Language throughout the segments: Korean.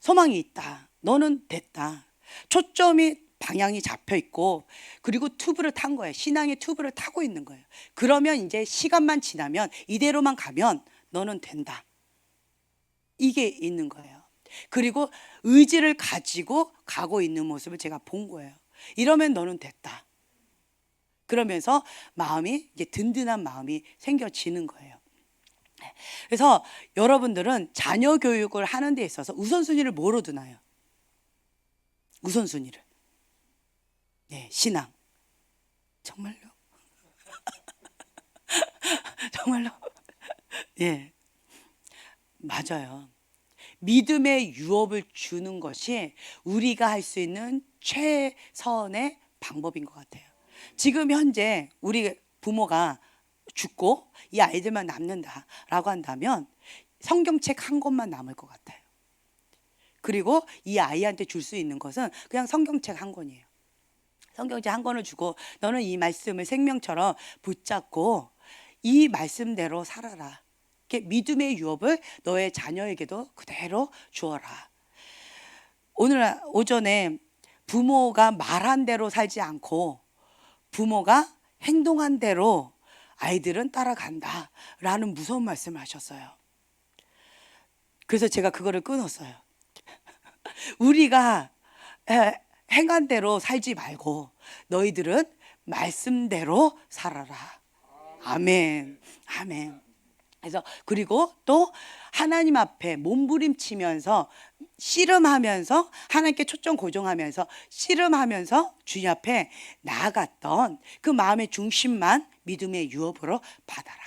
소망이 있다. 너는 됐다. 초점이 방향이 잡혀 있고, 그리고 튜브를 탄 거예요. 신앙의 튜브를 타고 있는 거예요. 그러면 이제 시간만 지나면, 이대로만 가면 너는 된다. 이게 있는 거예요. 그리고 의지를 가지고 가고 있는 모습을 제가 본 거예요. 이러면 너는 됐다. 그러면서 마음이 이제 든든한 마음이 생겨지는 거예요. 그래서 여러분들은 자녀 교육을 하는 데 있어서 우선순위를 뭐로 두나요? 우선순위를. 네, 신앙. 정말로? 정말로? 예, 맞아요. 믿음의 유업을 주는 것이 우리가 할 수 있는 최선의 방법인 것 같아요. 지금 현재 우리 부모가 죽고 이 아이들만 남는다라고 한다면 성경책 한 권만 남을 것 같아요. 그리고 이 아이한테 줄 수 있는 것은 그냥 성경책 한 권이에요. 성경책 한 권을 주고 너는 이 말씀을 생명처럼 붙잡고 이 말씀대로 살아라. 이렇게 믿음의 유업을 너의 자녀에게도 그대로 주어라. 오늘 오전에 부모가 말한 대로 살지 않고 부모가 행동한 대로 아이들은 따라간다 라는 무서운 말씀을 하셨어요. 그래서 제가 그거를 끊었어요. 우리가 행한 대로 살지 말고 너희들은 말씀대로 살아라. 아멘. 아멘. 그래서 그리고 또 하나님 앞에 몸부림치면서 씨름하면서 하나님께 초점 고정하면서 씨름하면서 주님 앞에 나아갔던 그 마음의 중심만 믿음의 유업으로 받아라.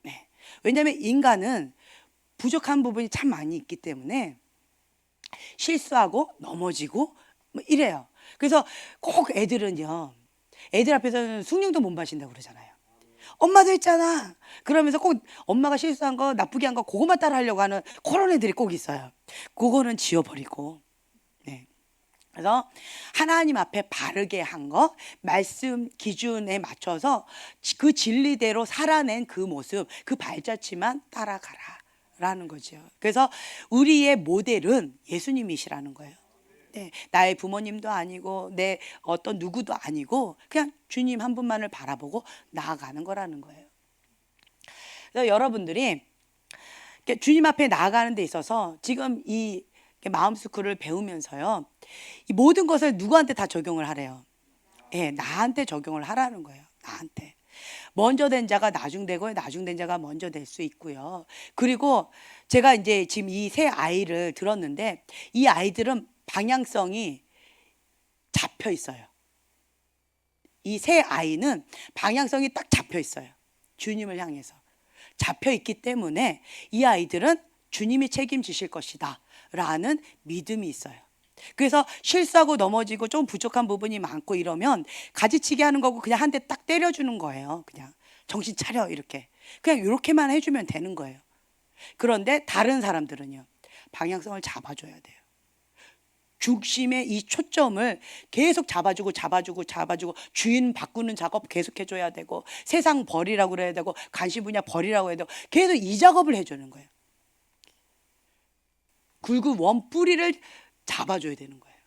네. 왜냐하면 인간은 부족한 부분이 참 많이 있기 때문에 실수하고 넘어지고 뭐 이래요. 그래서 꼭 애들은요, 애들 앞에서는 숭늉도 못 마신다고 그러잖아요. 엄마도 했잖아. 그러면서 꼭 엄마가 실수한 거, 나쁘게 한 거, 그것만 따라 하려고 하는 그런 애들이 꼭 있어요. 그거는 지워버리고. 네. 그래서 하나님 앞에 바르게 한 거, 말씀 기준에 맞춰서 그 진리대로 살아낸 그 모습, 그 발자취만 따라가라 라는 거죠. 그래서 우리의 모델은 예수님이시라는 거예요. 네, 나의 부모님도 아니고 내 어떤 누구도 아니고 그냥 주님 한 분만을 바라보고 나아가는 거라는 거예요. 그래서 여러분들이 주님 앞에 나아가는 데 있어서 지금 이 마음스쿨을 배우면서요, 이 모든 것을 누구한테 다 적용을 하래요? 예, 나한테 적용을 하라는 거예요. 나한테. 먼저 된 자가 나중되고 나중된 자가 먼저 될 수 있고요. 그리고 제가 이제 지금 이 세 아이를 들었는데 이 아이들은 방향성이 잡혀 있어요. 이 세 아이는 방향성이 딱 잡혀 있어요. 주님을 향해서 잡혀 있기 때문에 이 아이들은 주님이 책임지실 것이다 라는 믿음이 있어요. 그래서 실수하고 넘어지고 좀 부족한 부분이 많고 이러면 가지치기 하는 거고 그냥 한 대 딱 때려주는 거예요. 그냥 정신 차려 이렇게 그냥 이렇게만 해주면 되는 거예요. 그런데 다른 사람들은요, 방향성을 잡아줘야 돼요. 중심의 이 초점을 계속 잡아주고 주인 바꾸는 작업 계속 해줘야 되고 세상 버리라고 그래야 되고 관심 분야 버리라고 해야 되고 계속 이 작업을 해주는 거예요. 굵은 원뿌리를 잡아줘야 되는 거예요.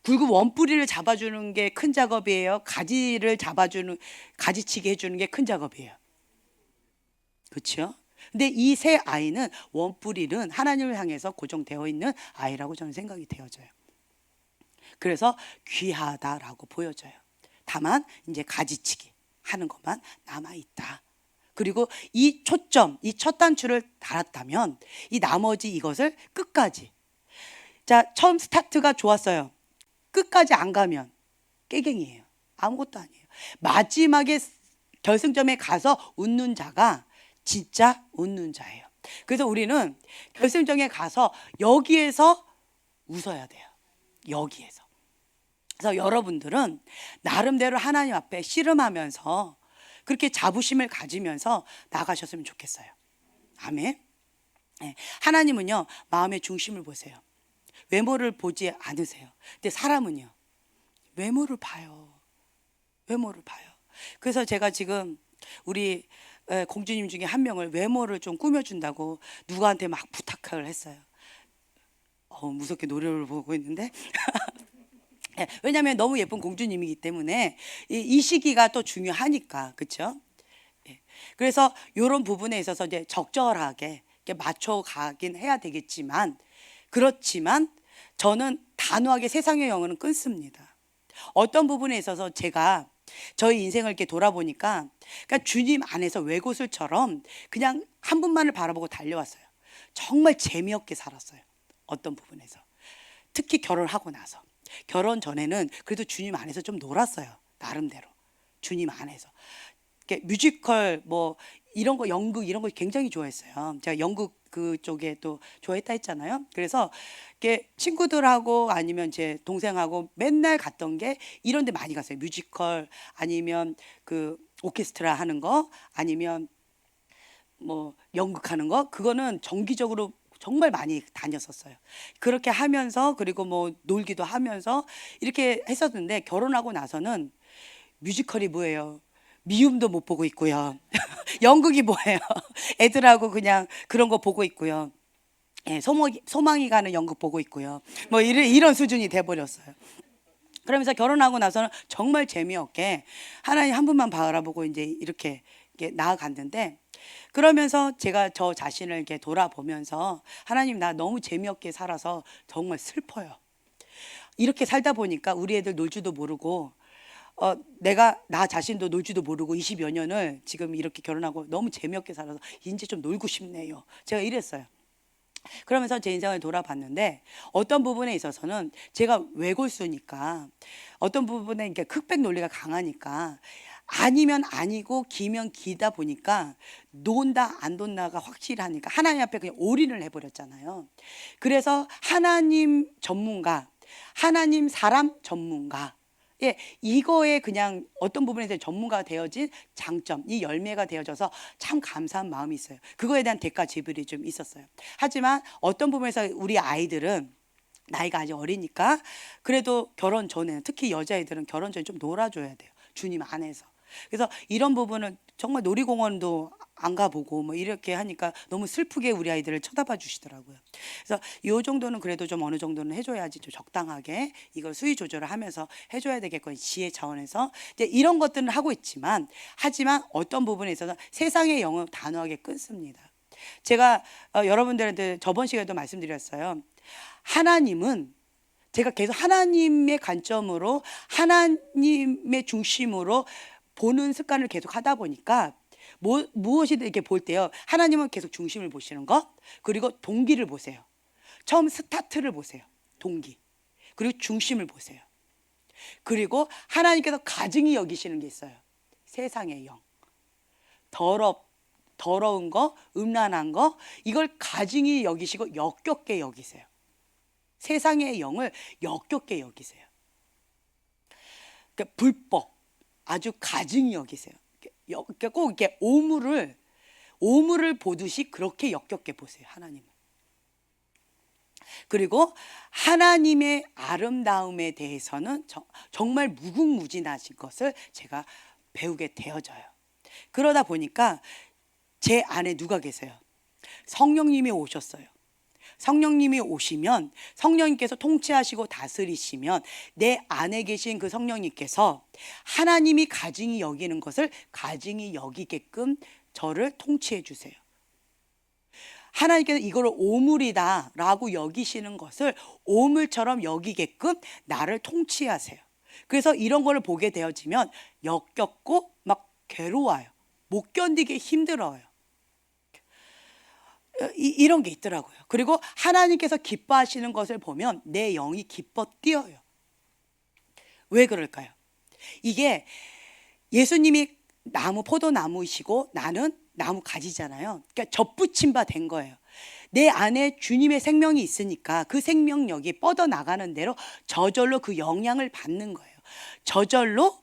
굵은 원뿌리를 잡아주는 게 큰 작업이에요. 가지를 잡아주는, 가지치기 해주는 게 큰 작업이에요. 그렇죠? 근데 이 세 아이는 원뿌리는 하나님을 향해서 고정되어 있는 아이라고 저는 생각이 되어져요. 그래서 귀하다라고 보여져요. 다만 이제 가지치기 하는 것만 남아있다. 그리고 이 초점, 이 첫 단추를 달았다면 이 나머지 이것을 끝까지, 자, 처음 스타트가 좋았어요. 끝까지 안 가면 깨갱이에요. 아무것도 아니에요. 마지막에 결승점에 가서 웃는 자가 진짜 웃는 자예요. 그래서 우리는 결승점에 가서 여기에서 웃어야 돼요. 여기에서. 그래서 여러분들은 나름대로 하나님 앞에 씨름하면서 그렇게 자부심을 가지면서 나가셨으면 좋겠어요. 아멘. 네. 하나님은요, 마음의 중심을 보세요. 외모를 보지 않으세요. 근데 사람은요, 외모를 봐요. 외모를 봐요. 그래서 제가 지금 우리 공주님 중에 한 명을 외모를 좀 꾸며준다고 누구한테 막 부탁을 했어요. 무섭게 노래를 보고 있는데 예, 왜냐하면 너무 예쁜 공주님이기 때문에 이 시기가 또 중요하니까, 그렇죠? 예, 그래서 이런 부분에 있어서 이제 적절하게 이렇게 맞춰가긴 해야 되겠지만, 그렇지만 저는 단호하게 세상의 영혼은 끊습니다. 어떤 부분에 있어서 제가 저희 인생을 이렇게 돌아보니까, 그러니까 주님 안에서 외고술처럼 그냥 한 분만을 바라보고 달려왔어요. 정말 재미없게 살았어요. 어떤 부분에서 특히 결혼하고 나서, 결혼 전에는 그래도 주님 안에서 좀 놀았어요. 나름대로 주님 안에서 이렇게 뮤지컬 뭐 이런 거, 연극 이런 거 굉장히 좋아했어요. 제가 연극 그쪽에 또 좋아했다 했잖아요. 그래서 이렇게 친구들하고 아니면 제 동생하고 맨날 갔던 게 이런 데 많이 갔어요. 뮤지컬 아니면 그 오케스트라 하는 거, 아니면 뭐 연극하는 거, 그거는 정기적으로 정말 많이 다녔었어요. 그렇게 하면서, 그리고 뭐 놀기도 하면서 이렇게 했었는데, 결혼하고 나서는 뮤지컬이 뭐예요? 미움도 못 보고 있고요. 연극이 뭐예요? 애들하고 그냥 그런 거 보고 있고요. 예, 소망이 가는 연극 보고 있고요. 뭐 이런 수준이 돼버렸어요. 그러면서 결혼하고 나서는 정말 재미없게 하나님 한 분만 바라보고 이제 이렇게 나아갔는데, 그러면서 제가 저 자신을 이렇게 돌아보면서 하나님, 나 너무 재미없게 살아서 정말 슬퍼요. 이렇게 살다 보니까 우리 애들 놀 줄도 모르고, 내가 나 자신도 놀 줄도 모르고 20여 년을 지금 이렇게 결혼하고 너무 재미없게 살아서 이제 좀 놀고 싶네요. 제가 이랬어요. 그러면서 제 인생을 돌아봤는데, 어떤 부분에 있어서는 제가 외골수니까, 어떤 부분에 이렇게 흑백 논리가 강하니까, 아니면 아니고 기면 기다 보니까 논다 안 논다가 확실하니까 하나님 앞에 그냥 올인을 해버렸잖아요. 그래서 하나님 전문가, 하나님 사람 전문가, 예, 이거에 그냥 어떤 부분에서 전문가가 되어진 장점, 이 열매가 되어져서 참 감사한 마음이 있어요. 그거에 대한 대가 지불이 좀 있었어요. 하지만 어떤 부분에서 우리 아이들은 나이가 아직 어리니까 그래도 결혼 전에, 특히 여자애들은 결혼 전에 좀 놀아줘야 돼요. 주님 안에서. 그래서 이런 부분은 정말 놀이공원도 안 가보고 뭐 이렇게 하니까 너무 슬프게 우리 아이들을 쳐다봐 주시더라고요. 그래서 이 정도는 그래도 좀 어느 정도는 해줘야지, 좀 적당하게 이걸 수위 조절을 하면서 해줘야 되겠고, 지혜 차원에서 이제 이런 것들은 하고 있지만, 하지만 어떤 부분에 있어서 세상의 영을 단호하게 끊습니다. 제가 여러분들한테 저번 시간에도 말씀드렸어요. 하나님은, 제가 계속 하나님의 관점으로, 하나님의 중심으로 보는 습관을 계속 하다 보니까 무엇이든 이렇게 볼 때요, 하나님은 계속 중심을 보시는 것, 그리고 동기를 보세요. 처음 스타트를 보세요. 동기. 그리고 중심을 보세요. 그리고 하나님께서 가증히 여기시는 게 있어요. 세상의 영. 더러운 거, 음란한 거, 이걸 가증히 여기시고 역겹게 여기세요. 세상의 영을 역겹게 여기세요. 그러니까 불법 아주 가증히 여기세요. 그러니까 꼭 이렇게 오물을 보듯이 그렇게 역겹게 보세요, 하나님은. 그리고 하나님의 아름다움에 대해서는 정말 무궁무진하신 것을 제가 배우게 되어져요. 그러다 보니까 제 안에 누가 계세요? 성령님이 오셨어요. 성령님이 오시면, 성령님께서 통치하시고 다스리시면, 내 안에 계신 그 성령님께서 하나님이 가증히 여기는 것을 가증히 여기게끔 저를 통치해 주세요. 하나님께서 이거를 오물이다 라고 여기시는 것을 오물처럼 여기게끔 나를 통치하세요. 그래서 이런 거를 보게 되어지면 역겹고 막 괴로워요. 못 견디게 힘들어요. 이런 게 있더라고요. 그리고 하나님께서 기뻐하시는 것을 보면 내 영이 기뻐 뛰어요. 왜 그럴까요? 이게 예수님이 포도나무이시고 나는 나무 가지잖아요. 그러니까 접붙임 바 된 거예요. 내 안에 주님의 생명이 있으니까 그 생명력이 뻗어나가는 대로 저절로 그 영향을 받는 거예요. 저절로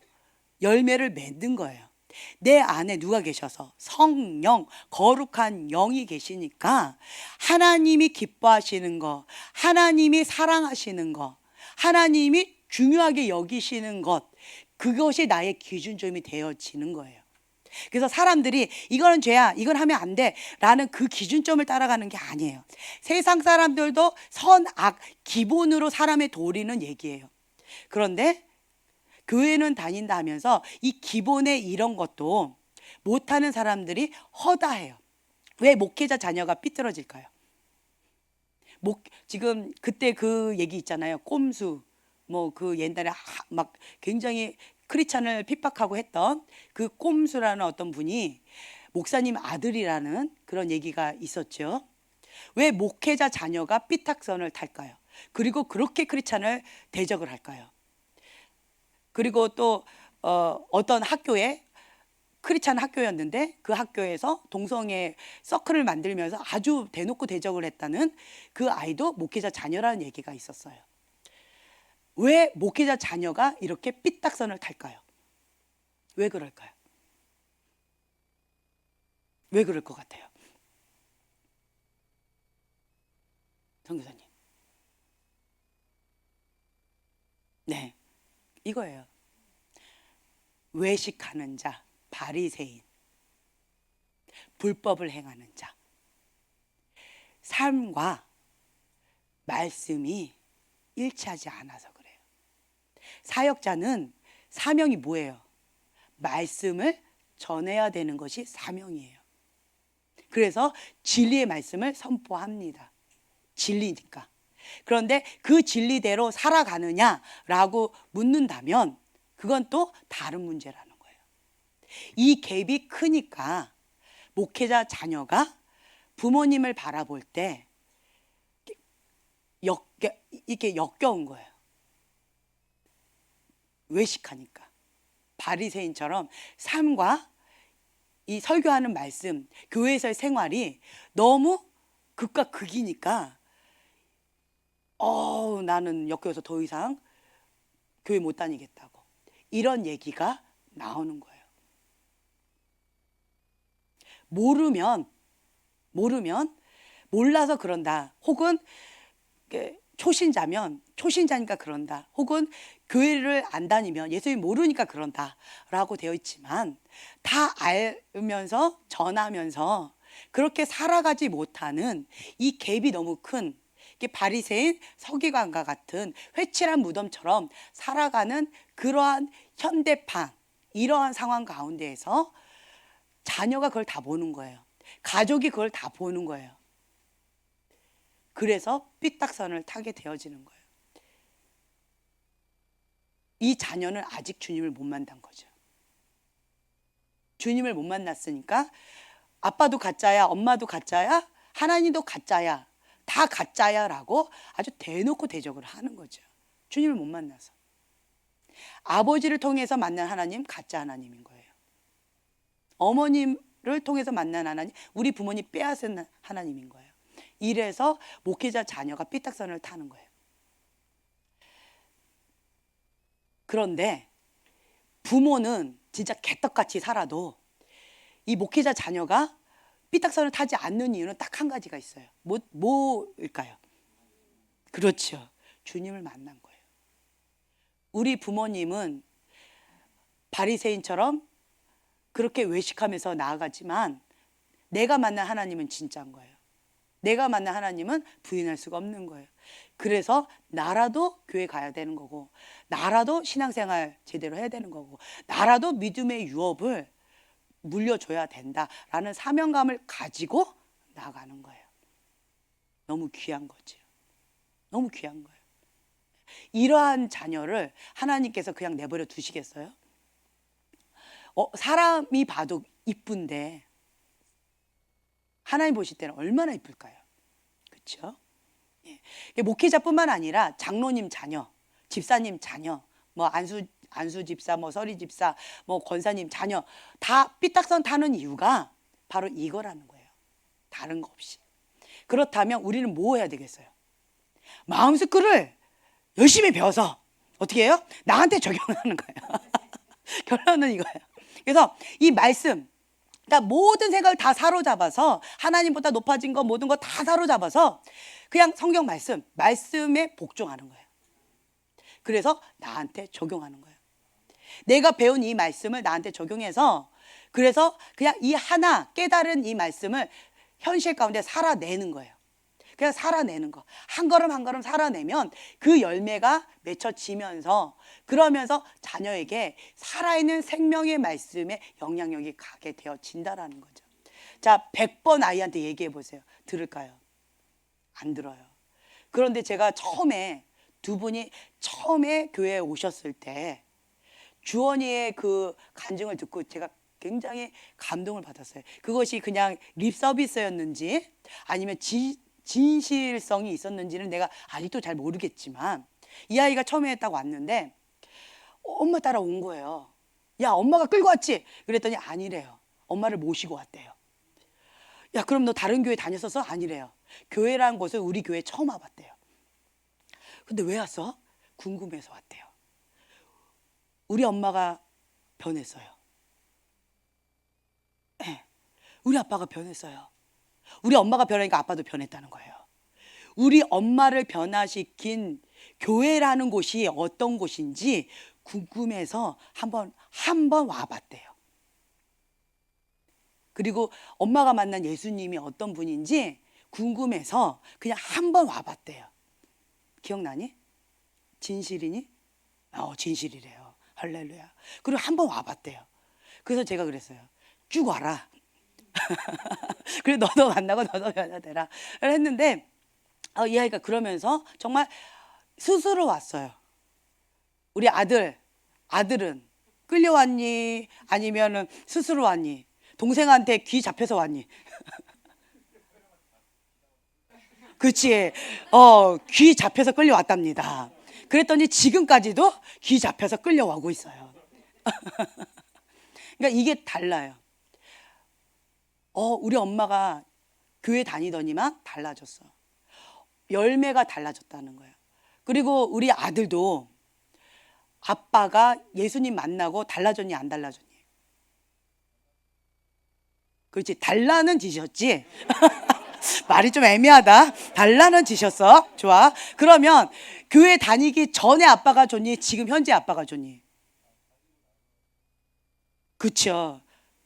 열매를 맺는 거예요. 내 안에 누가 계셔서? 성령, 거룩한 영이 계시니까 하나님이 기뻐하시는 거, 하나님이 사랑하시는 거, 하나님이 중요하게 여기시는 것, 그것이 나의 기준점이 되어지는 거예요. 그래서 사람들이 이거는 죄야, 이건 하면 안 돼 라는 그 기준점을 따라가는 게 아니에요. 세상 사람들도 선악 기본으로 사람의 도리는 얘기해요. 그런데 교회는 다닌다 하면서 이 기본의 이런 것도 못하는 사람들이 허다해요. 왜 목회자 자녀가 삐뚤어질까요? 지금 그때 그 얘기 있잖아요. 꼼수 뭐 그 옛날에 막 굉장히 크리스찬을 핍박하고 했던 그 꼼수라는 어떤 분이 목사님 아들이라는 그런 얘기가 있었죠. 왜 목회자 자녀가 삐딱선을 탈까요? 그리고 그렇게 크리스찬을 대적을 할까요? 그리고 또 어떤 학교에 크리스찬 학교였는데 그 학교에서 동성애 서클을 만들면서 아주 대놓고 대적을 했다는 그 아이도 목회자 자녀라는 얘기가 있었어요. 왜 목회자 자녀가 이렇게 삐딱선을 탈까요? 왜 그럴까요? 왜 그럴 것 같아요? 선교사님. 네, 이거예요. 외식하는 자, 바리새인, 불법을 행하는 자, 삶과 말씀이 일치하지 않아서 그래요. 사역자는 사명이 뭐예요? 말씀을 전해야 되는 것이 사명이에요. 그래서 진리의 말씀을 선포합니다. 진리니까. 그런데 그 진리대로 살아가느냐라고 묻는다면 그건 또 다른 문제라는 거예요. 이 갭이 크니까 목회자 자녀가 부모님을 바라볼 때 이렇게 역겨운 거예요. 외식하니까. 바리새인처럼 삶과 이 설교하는 말씀, 교회에서의 생활이 너무 극과 극이니까 나는 역겨워서 더 이상 교회 못 다니겠다고 이런 얘기가 나오는 거예요. 모르면 몰라서 그런다. 혹은 초신자니까 그런다. 혹은 교회를 안 다니면 예수님 모르니까 그런다 라고 되어 있지만 다 알면서 전하면서 그렇게 살아가지 못하는 이 갭이 너무 큰 바리새인 서기관과 같은 회칠한 무덤처럼 살아가는 그러한 현대판 이러한 상황 가운데에서 자녀가 그걸 다 보는 거예요. 가족이 그걸 다 보는 거예요. 그래서 삐딱선을 타게 되어지는 거예요. 이 자녀는 아직 주님을 못 만난 거죠. 주님을 못 만났으니까 아빠도 가짜야, 엄마도 가짜야, 하나님도 가짜야, 다 가짜야 라고 아주 대놓고 대적을 하는 거죠. 주님을 못 만나서. 아버지를 통해서 만난 하나님 가짜 하나님인 거예요. 어머님을 통해서 만난 하나님, 우리 부모님 빼앗은 하나님인 거예요. 이래서 목회자 자녀가 삐딱선을 타는 거예요. 그런데 부모는 진짜 개떡같이 살아도 이 목회자 자녀가 삐딱선을 타지 않는 이유는 딱 한 가지가 있어요. 뭐일까요? 그렇죠. 주님을 만난 거예요. 우리 부모님은 바리새인처럼 그렇게 외식하면서 나아가지만 내가 만난 하나님은 진짜인 거예요. 내가 만난 하나님은 부인할 수가 없는 거예요. 그래서 나라도 교회 가야 되는 거고, 나라도 신앙생활 제대로 해야 되는 거고, 나라도 믿음의 유업을 물려줘야 된다라는 사명감을 가지고 나가는 거예요. 너무 귀한 거죠. 너무 귀한 거예요. 이러한 자녀를 하나님께서 그냥 내버려 두시겠어요? 사람이 봐도 이쁜데 하나님 보실 때는 얼마나 이쁠까요? 그렇죠? 예. 목회자뿐만 아니라 장로님 자녀, 집사님 자녀, 뭐 안수 집사, 뭐 서리 집사, 뭐 권사님 자녀 다 삐딱선 타는 이유가 바로 이거라는 거예요. 다른 거 없이. 그렇다면 우리는 뭐 해야 되겠어요? 마음스쿨을 열심히 배워서 어떻게 해요? 나한테 적용하는 거예요. 결론은 이거예요. 그래서 이 말씀, 그러니까 모든 생각을 다 사로잡아서 하나님보다 높아진 거 모든 거 다 사로잡아서 그냥 성경 말씀에 복종하는 거예요. 그래서 나한테 적용하는 거예요. 내가 배운 이 말씀을 나한테 적용해서 그래서 그냥 이 하나 깨달은 이 말씀을 현실 가운데 살아내는 거예요. 그냥 살아내는 거. 한 걸음 한 걸음 살아내면 그 열매가 맺혀지면서, 그러면서 자녀에게 살아있는 생명의 말씀에 영향력이 가게 되어진다라는 거죠. 자, 100번 아이한테 얘기해 보세요. 들을까요? 안 들어요. 그런데 제가 처음에 두 분이 처음에 교회에 오셨을 때 주원이의 그 간증을 듣고 제가 굉장히 감동을 받았어요. 그것이 그냥 립 서비스였는지 아니면 진실성이 있었는지는 내가 아직도 잘 모르겠지만, 이 아이가 처음에 딱 왔는데 엄마 따라온 거예요. 야, 엄마가 끌고 왔지? 그랬더니 아니래요. 엄마를 모시고 왔대요. 야, 그럼 너 다른 교회 다녔었어? 아니래요. 교회라는 곳을 우리 교회 처음 와봤대요. 근데 왜 왔어? 궁금해서 왔대요. 우리 엄마가 변했어요. 네, 우리 아빠가 변했어요. 우리 엄마가 변하니까 아빠도 변했다는 거예요. 우리 엄마를 변화시킨 교회라는 곳이 어떤 곳인지 궁금해서 한번 와봤대요. 그리고 엄마가 만난 예수님이 어떤 분인지 궁금해서 그냥 한번 와봤대요. 기억나니? 진실이니? 진실이래요. 할렐루야. 그리고 한번 와봤대요. 그래서 제가 그랬어요. 쭉 와라. 그래, 너도 만나고 너도 변화되라 했는데, 이 아이가 그러면서 정말 스스로 왔어요. 우리 아들은 끌려왔니? 아니면은 스스로 왔니? 동생한테 귀 잡혀서 왔니? 그치? 귀 잡혀서 끌려왔답니다. 그랬더니 지금까지도 귀 잡혀서 끌려오고 있어요. 그러니까 이게 달라요. 우리 엄마가 교회 다니더니만 달라졌어. 열매가 달라졌다는 거예요. 그리고 우리 아들도 아빠가 예수님 만나고 달라졌니 안 달라졌니? 그렇지, 달라는 지셨지. 말이 좀 애매하다. 달라는 지셨어. 좋아. 그러면 교회 다니기 전에 아빠가 좋니? 지금 현재 아빠가 좋니? 그렇죠.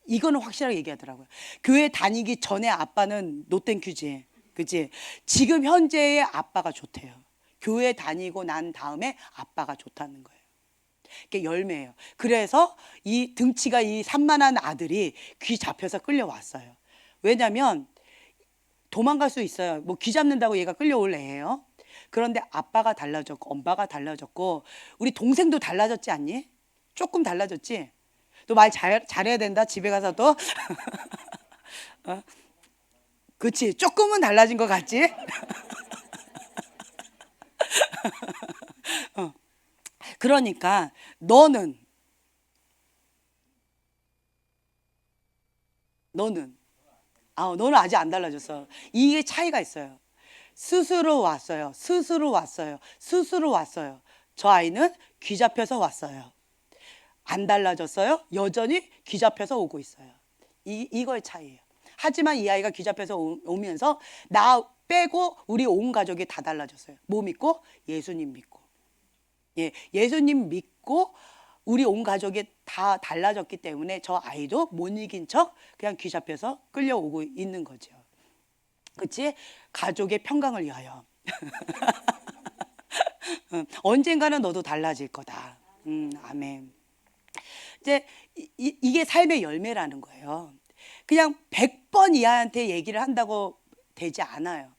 이거는 확실하게 얘기하더라고요. 교회 다니기 전에 아빠는 노땡큐지. 그치? 지금 현재의 아빠가 좋대요. 교회 다니고 난 다음에 아빠가 좋다는 거예요. 이게 열매예요. 그래서 이 등치가 이 산만한 아들이 귀 잡혀서 끌려왔어요. 왜냐면 도망갈 수 있어요. 뭐 귀 잡는다고 얘가 끌려올 애예요. 그런데 아빠가 달라졌고 엄마가 달라졌고 우리 동생도 달라졌지 않니? 조금 달라졌지? 너 말 잘해야 된다. 집에 가서도. 그치? 조금은 달라진 것 같지? 그러니까 너는 너는 아직 안 달라졌어. 이게 차이가 있어요. 스스로 왔어요. 저 아이는 귀 잡혀서 왔어요. 안 달라졌어요. 여전히 귀 잡혀서 오고 있어요. 이거의 차이예요. 하지만 이 아이가 귀 잡혀서 오면서 나 빼고 우리 온 가족이 다 달라졌어요. 뭐 믿고? 예수님 믿고. 예수님 믿고 우리 온 가족이 다 달라졌기 때문에 저 아이도 못 이긴 척 그냥 귀 잡혀서 끌려오고 있는 거죠. 그치? 가족의 평강을 위하여. 언젠가는 너도 달라질 거다. 아멘. 이제 이게 삶의 열매라는 거예요. 그냥 100번 이 아이한테 얘기를 한다고 되지 않아요.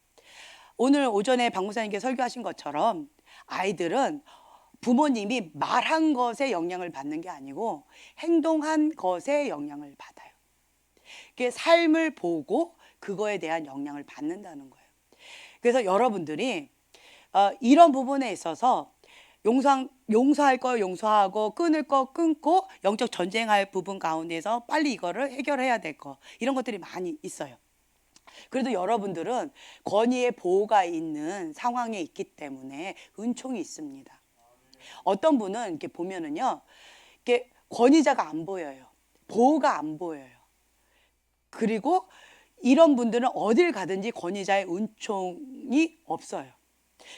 오늘 오전에 박 목사님께 설교하신 것처럼 아이들은 부모님이 말한 것에 영향을 받는 게 아니고 행동한 것에 영향을 받아요. 그게 삶을 보고 그거에 대한 영향을 받는다는 거예요. 그래서 여러분들이 이런 부분에 있어서 용서할 거 용서하고 끊을 거 끊고 영적 전쟁할 부분 가운데서 빨리 이거를 해결해야 될 거, 이런 것들이 많이 있어요. 그래도 여러분들은 권위의 보호가 있는 상황에 있기 때문에 은총이 있습니다. 어떤 분은 이렇게 보면은요, 이렇게 권위자가 안 보여요. 보호가 안 보여요. 그리고 이런 분들은 어딜 가든지 권위자의 은총이 없어요.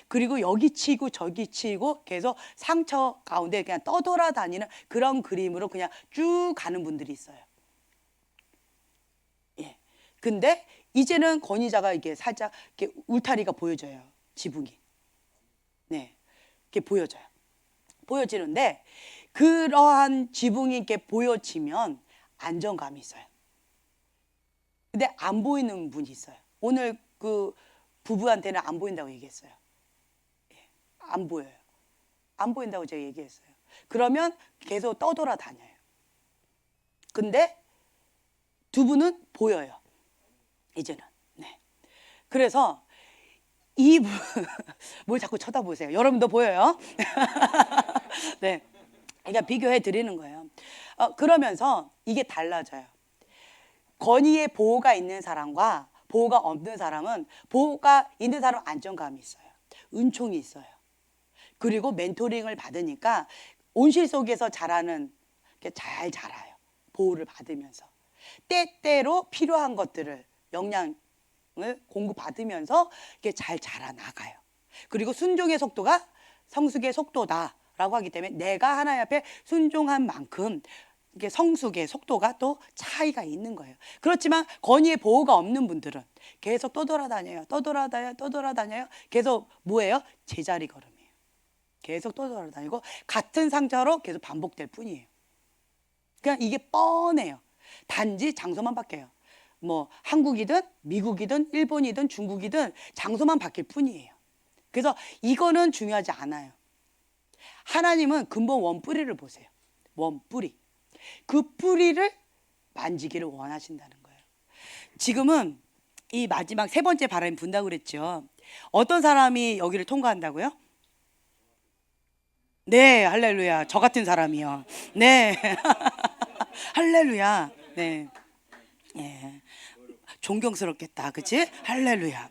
그리고 여기 치고 저기 치고 계속 상처 가운데 그냥 떠돌아다니는 그런 그림으로 그냥 쭉 가는 분들이 있어요. 근데 이제는 권위자가 이게 살짝 이렇게 울타리가 보여져요. 지붕이. 네. 이렇게 보여져요. 보여지는데 그러한 지붕이 이렇게 보여지면 안정감이 있어요. 근데 안 보이는 분이 있어요. 오늘 그 부부한테는 안 보인다고 얘기했어요. 안 보여요. 안 보인다고 제가 얘기했어요. 그러면 계속 떠돌아다녀요. 근데 두 분은 보여요. 이제는. 네. 그래서 이 뭘 자꾸 쳐다보세요. 여러분도 보여요? 네. 그러니까 비교해 드리는 거예요. 그러면서 이게 달라져요. 권위의 보호가 있는 사람과 보호가 없는 사람은, 보호가 있는 사람은 안정감이 있어요. 은총이 있어요. 그리고 멘토링을 받으니까 온실 속에서 자라는 게 잘 자라요. 보호를 받으면서 때때로 필요한 것들을 영양을 공급받으면서 이게 잘 자라나가요. 그리고 순종의 속도가 성숙의 속도다라고 하기 때문에 내가 하나님 앞에 순종한 만큼 이게 성숙의 속도가 또 차이가 있는 거예요. 그렇지만 권위의 보호가 없는 분들은 계속 떠돌아다녀요. 계속 뭐예요? 제자리 걸음이에요. 계속 떠돌아다니고 같은 상처로 계속 반복될 뿐이에요. 그냥 이게 뻔해요. 단지 장소만 바뀌어요. 뭐 한국이든 미국이든 일본이든 중국이든 장소만 바뀔 뿐이에요. 그래서 이거는 중요하지 않아요. 하나님은 근본 원뿌리를 보세요. 원뿌리. 그 뿌리를 만지기를 원하신다는 거예요. 지금은 이 마지막 세 번째 바람이 분다고 그랬죠. 어떤 사람이 여기를 통과한다고요? 네, 할렐루야. 저 같은 사람이요. 네. 할렐루야. 네. 예. 존경스럽겠다. 그치? 할렐루야.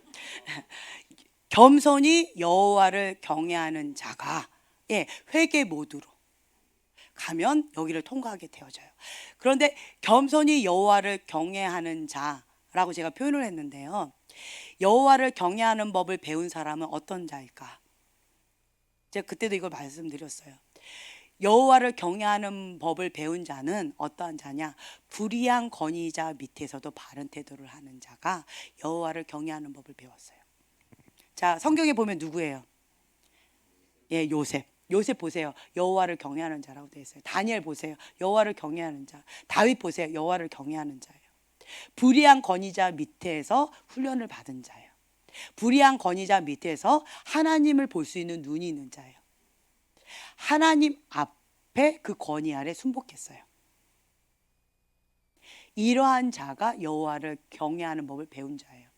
겸손히 여호와를 경외하는 자가, 예, 회개 모드로 가면 여기를 통과하게 되어져요. 그런데 겸손히 여호와를 경외하는 자라고 제가 표현을 했는데요. 여호와를 경외하는 법을 배운 사람은 어떤 자일까? 제가 그때도 이걸 말씀드렸어요. 여호와를 경외하는 법을 배운 자는 어떠한 자냐? 불의한 권위자 밑에서도 바른 태도를 하는 자가 여호와를 경외하는 법을 배웠어요. 자, 성경에 보면 누구예요? 예, 요셉. 요셉 보세요. 여호와를 경외하는 자라고 되어 있어요. 다니엘 보세요. 여호와를 경외하는 자. 다윗 보세요. 여호와를 경외하는 자예요. 불의한 권위자 밑에서 훈련을 받은 자예요. 불의한 권위자 밑에서 하나님을 볼 수 있는 눈이 있는 자예요. 하나님 앞에 그 권위 아래 순복했어요. 이러한 자가 여호와를 경외하는 법을 배운 자예요.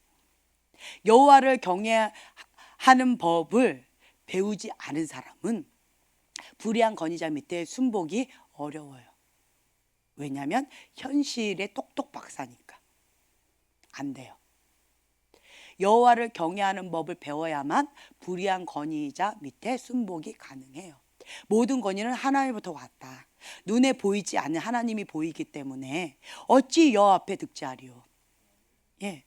여호와를 경외하는 법을 배우지 않은 사람은 불의한 권위자 밑에 순복이 어려워요. 왜냐하면 현실에 똑똑 박사니까 안 돼요. 여호와를 경외하는 법을 배워야만 불의한 권위자 밑에 순복이 가능해요. 모든 권위는 하나님부터 왔다. 눈에 보이지 않는 하나님이 보이기 때문에 어찌 여호와 앞에 득죄하리요. 예.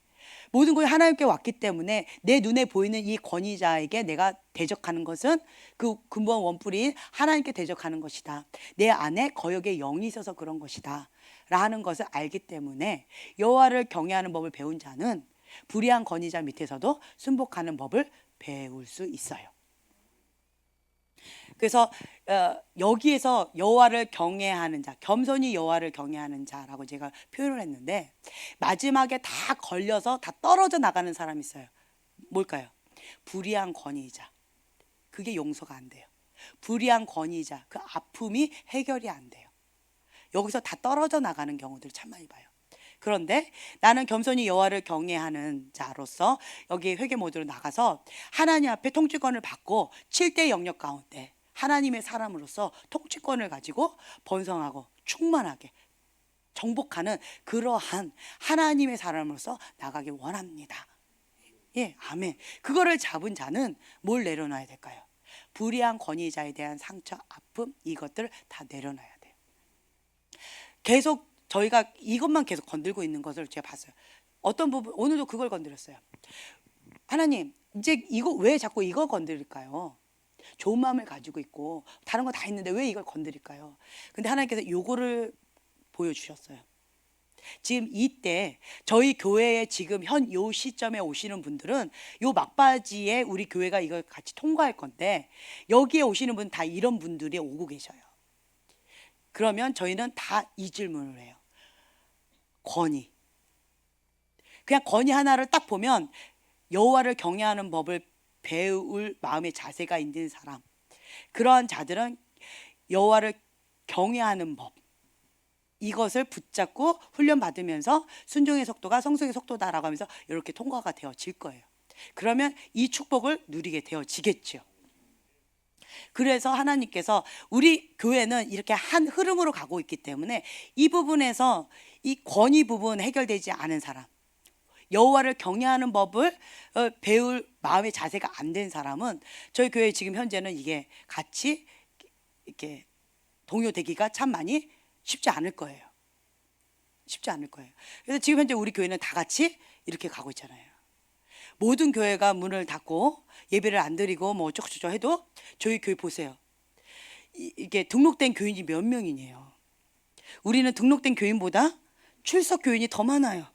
모든 것이 하나님께 왔기 때문에 내 눈에 보이는 이 권위자에게 내가 대적하는 것은 그 근본 원뿔인 하나님께 대적하는 것이다. 내 안에 거역의 영이 있어서 그런 것이다 라는 것을 알기 때문에 여호와를 경외하는 법을 배운 자는 불의한 권위자 밑에서도 순복하는 법을 배울 수 있어요. 그래서 여기에서 여호와를 경외하는 자, 겸손히 여호와를 경외하는 자라고 제가 표현을 했는데 마지막에 다 걸려서 다 떨어져 나가는 사람이 있어요. 뭘까요? 불의한 권위자. 그게 용서가 안 돼요. 불의한 권위자, 그 아픔이 해결이 안 돼요. 여기서 다 떨어져 나가는 경우들 참 많이 봐요. 그런데 나는 겸손히 여호와를 경외하는 자로서 여기 회개 모드로 나가서 하나님 앞에 통치권을 받고 7대 영역 가운데 하나님의 사람으로서 통치권을 가지고 번성하고 충만하게 정복하는 그러한 하나님의 사람으로서 나가기 원합니다. 예, 아멘. 그거를 잡은 자는 뭘 내려놔야 될까요? 불의한 권위자에 대한 상처, 아픔, 이것들을 다 내려놔야 돼요. 계속 저희가 이것만 계속 건들고 있는 것을 제가 봤어요. 어떤 부분, 오늘도 그걸 건드렸어요. 하나님, 이제 이거 왜 자꾸 이거 건드릴까요? 좋은 마음을 가지고 있고 다른 거 다 있는데 왜 이걸 건드릴까요? 근데 하나님께서 요거를 보여주셨어요. 지금 이때 저희 교회에 지금 현 요 시점에 오시는 분들은 요 막바지에 우리 교회가 이걸 같이 통과할 건데 여기에 오시는 분 다 이런 분들이 오고 계셔요. 그러면 저희는 다 이 질문을 해요. 권위. 그냥 권위 하나를 딱 보면 여호와를 경외하는 법을 배울 마음의 자세가 있는 사람, 그러한 자들은 여호와를 경외하는 법, 이것을 붙잡고 훈련받으면서 순종의 속도가 성숙의 속도다라고 하면서 이렇게 통과가 되어질 거예요. 그러면 이 축복을 누리게 되어지겠죠. 그래서 하나님께서 우리 교회는 이렇게 한 흐름으로 가고 있기 때문에 이 부분에서 이 권위 부분 해결되지 않은 사람, 여호와를 경외하는 법을 배울 마음의 자세가 안 된 사람은 저희 교회 지금 현재는 이게 같이 이렇게 동요되기가 참 많이 쉽지 않을 거예요. 쉽지 않을 거예요. 그래서 지금 현재 우리 교회는 다 같이 이렇게 가고 있잖아요. 모든 교회가 문을 닫고 예배를 안 드리고 뭐 어쩌고저쩌고 해도 저희 교회 보세요. 이게 등록된 교인이 몇 명이에요. 우리는 등록된 교인보다 출석 교인이 더 많아요.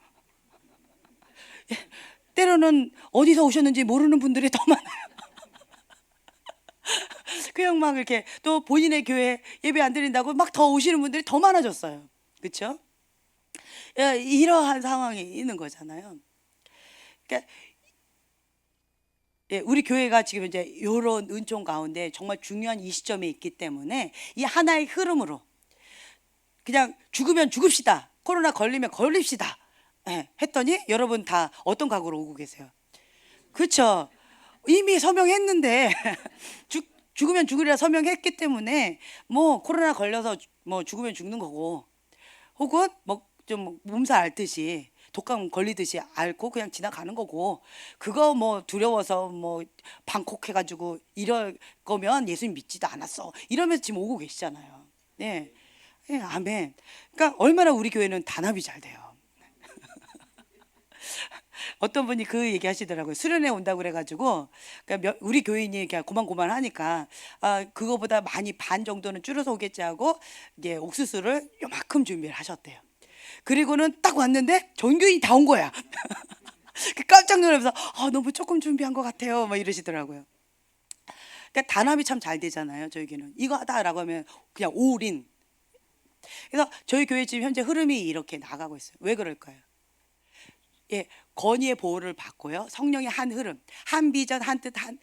때로는 어디서 오셨는지 모르는 분들이 더 많아요. 그냥 막 이렇게 또 본인의 교회 예배 안 드린다고 막 더 오시는 분들이 더 많아졌어요. 그렇죠? 이러한 상황이 있는 거잖아요. 그러니까 우리 교회가 지금 이제 이런 은총 가운데 정말 중요한 이 시점에 있기 때문에 이 하나의 흐름으로 그냥 죽으면 죽읍시다, 코로나 걸리면 걸립시다 했더니 여러분 다 어떤 각오로 오고 계세요? 그렇죠? 이미 서명했는데 죽으면 죽으리라 서명했기 때문에 뭐 코로나 걸려서 뭐 죽으면 죽는 거고, 혹은 뭐 좀 몸살 앓듯이 독감 걸리듯이 앓고 그냥 지나가는 거고, 그거 뭐 두려워서 뭐 방콕해가지고 이럴 거면 예수님 믿지도 않았어 이러면서 지금 오고 계시잖아요. 네, 네, 아멘. 그러니까 얼마나 우리 교회는 단합이 잘 돼요. 어떤 분이 그 얘기 하시더라고요. 수련회 온다고 그래가지고 그러니까 우리 교인이 그냥 고만고만하니까 그거보다 많이 반 정도는 줄여서 오겠지 하고 이제 옥수수를 요만큼 준비를 하셨대요. 그리고는 딱 왔는데 전교인이 다 온 거야. 깜짝 놀라면서 너무 조금 준비한 것 같아요 막 이러시더라고요. 그러니까 단합이 참 잘 되잖아요. 저희 교회는 이거 하다라고 하면 그냥 올인. 그래서 저희 교회 지금 현재 흐름이 이렇게 나가고 있어요. 왜 그럴까요? 권위의 보호를 받고요. 성령의 한 흐름, 한 비전, 한 뜻, 한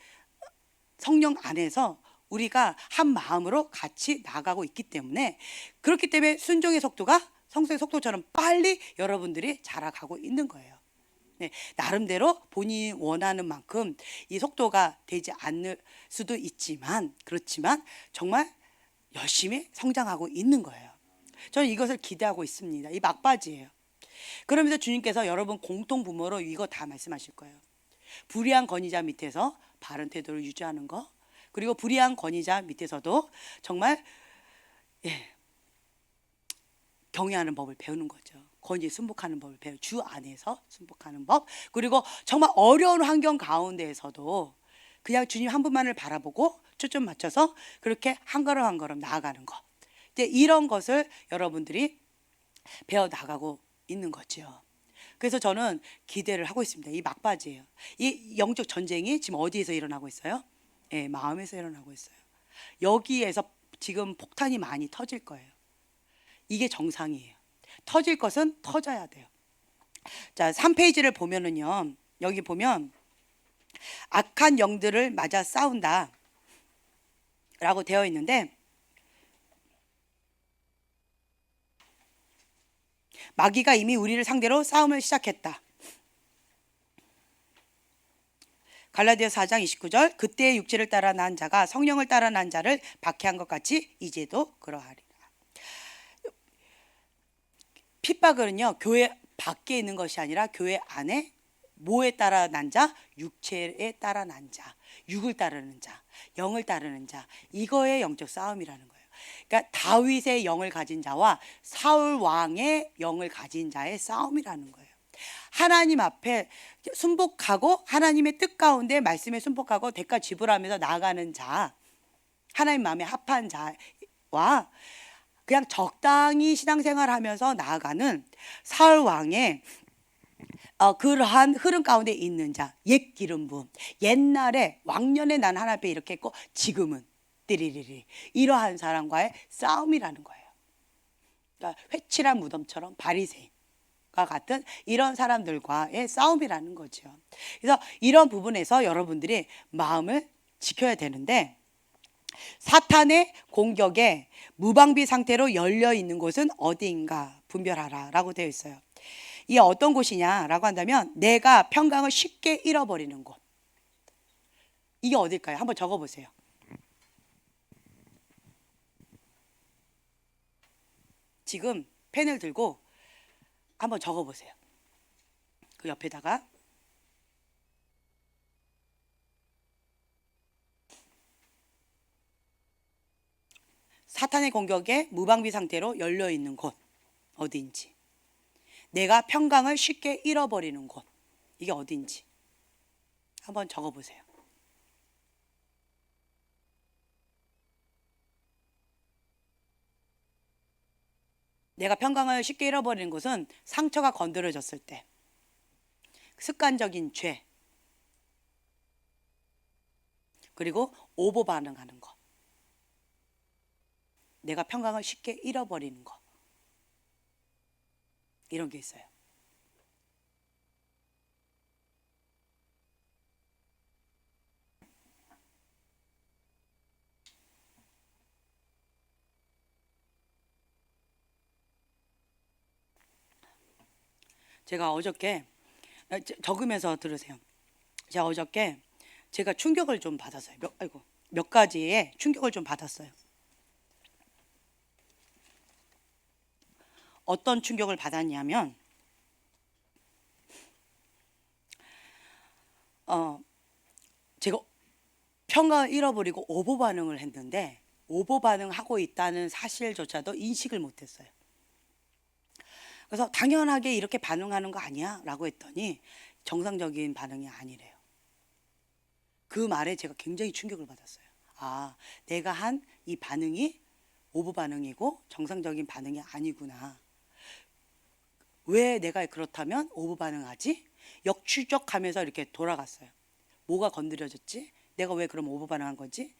성령 안에서 우리가 한 마음으로 같이 나가고 있기 때문에, 그렇기 때문에 순종의 속도가 성수의 속도처럼 빨리 여러분들이 자라가고 있는 거예요. 네, 나름대로 본인이 원하는 만큼 이 속도가 되지 않을 수도 있지만, 그렇지만 정말 열심히 성장하고 있는 거예요. 저는 이것을 기대하고 있습니다. 이 막바지예요. 그러면서 주님께서 여러분 공통 부모로 이거 다 말씀하실 거예요. 불의한 권위자 밑에서 바른 태도를 유지하는 거, 그리고 불의한 권위자 밑에서도 정말 경외하는 법을 배우는 거죠. 권위에 순복하는 법을 배우, 주 안에서 순복하는 법, 그리고 정말 어려운 환경 가운데에서도 그냥 주님 한 분만을 바라보고 초점 맞춰서 그렇게 한 걸음 한 걸음 나아가는 거, 이제 이런 것을 여러분들이 배워 나가고 있는 거죠. 그래서 저는 기대를 하고 있습니다. 이 막바지예요. 이 영적 전쟁이 지금 어디에서 일어나고 있어요? 마음에서 일어나고 있어요. 여기에서 지금 폭탄이 많이 터질 거예요. 이게 정상이에요. 터질 것은 터져야 돼요. 자, 3페이지를 보면은요, 여기 보면 악한 영들을 맞아 싸운다 라고 되어 있는데, 마귀가 이미 우리를 상대로 싸움을 시작했다. 갈라디아 4장 29절, 그때의 육체를 따라 난 자가 성령을 따라 난 자를 박해한 것 같이 이제도 그러하리라. 핍박은요, 교회 밖에 있는 것이 아니라 교회 안에 뭐에 따라 난 자? 육체에 따라 난 자, 육을 따르는 자, 영을 따르는 자, 이거의 영적 싸움이라는 거예요. 그러니까 다윗의 영을 가진 자와 사울 왕의 영을 가진 자의 싸움이라는 거예요. 하나님 앞에 순복하고 하나님의 뜻 가운데 말씀에 순복하고 대가 지불하면서 나아가는 자, 하나님 마음에 합한 자와 그냥 적당히 신앙생활하면서 나아가는 사울 왕의 그러한 흐름 가운데 있는 자, 옛 기름 부음, 옛날에 왕년에 난 하나님 앞에 이렇게 했고 지금은 띠리리리 이러한 사람과의 싸움이라는 거예요. 그러니까 회칠한 무덤처럼 바리새인과 같은 이런 사람들과의 싸움이라는 거죠. 그래서 이런 부분에서 여러분들이 마음을 지켜야 되는데, 사탄의 공격에 무방비 상태로 열려 있는 곳은 어디인가 분별하라 라고 되어 있어요. 이게 어떤 곳이냐라고 한다면 내가 평강을 쉽게 잃어버리는 곳. 이게 어딜까요? 한번 적어보세요. 지금 펜을 들고 한번 적어보세요. 그 옆에다가 사탄의 공격에 무방비 상태로 열려 있는 곳 어디인지, 내가 평강을 쉽게 잃어버리는 곳 이게 어디인지 한번 적어보세요. 내가 평강을 쉽게 잃어버리는 곳은 상처가 건드려졌을 때, 습관적인 죄, 그리고 오보 반응하는 거, 내가 평강을 쉽게 잃어버리는 거, 이런 게 있어요. 제가 어저께 적으면서 들으세요. 제가 어저께 제가 충격을 좀 받았어요. 몇 가지의 충격을 좀 받았어요. 어떤 충격을 받았냐면 제가 평강을 잃어버리고 오보 반응을 했는데 오보 반응하고 있다는 사실조차도 인식을 못했어요. 그래서 당연하게 이렇게 반응하는 거 아니야? 라고 했더니 정상적인 반응이 아니래요. 그 말에 제가 굉장히 충격을 받았어요. 아, 내가 한 이 반응이 오보 반응이고 정상적인 반응이 아니구나. 왜 내가 그렇다면 오보 반응하지? 역추적하면서 이렇게 돌아갔어요. 뭐가 건드려졌지? 내가 왜 그럼 오보 반응한 거지?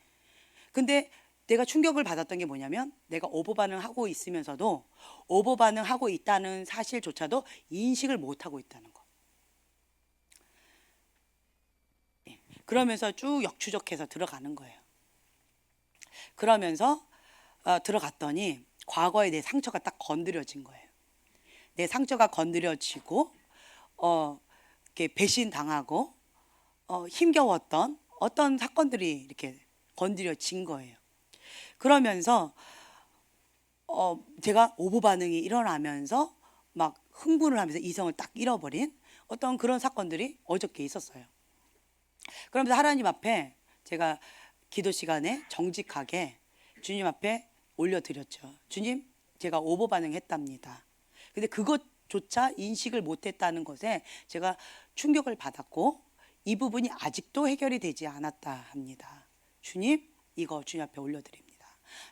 근데 내가 충격을 받았던 게 뭐냐면 내가 오보 반응하고 있으면서도 오보 반응하고 있다는 사실조차도 인식을 못하고 있다는 거. 그러면서 쭉 역추적해서 들어가는 거예요. 그러면서 들어갔더니 과거에 내 상처가 딱 건드려진 거예요. 내 상처가 건드려지고 이렇게 배신당하고 힘겨웠던 어떤 사건들이 이렇게 건드려진 거예요. 그러면서 제가 오보 반응이 일어나면서 막 흥분을 하면서 이성을 딱 잃어버린 어떤 그런 사건들이 어저께 있었어요. 그러면서 하나님 앞에 제가 기도 시간에 정직하게 주님 앞에 올려드렸죠. 주님, 제가 오보 반응했답니다. 근데 그것조차 인식을 못했다는 것에 제가 충격을 받았고 이 부분이 아직도 해결이 되지 않았다 합니다. 주님, 이거 주님 앞에 올려드립니다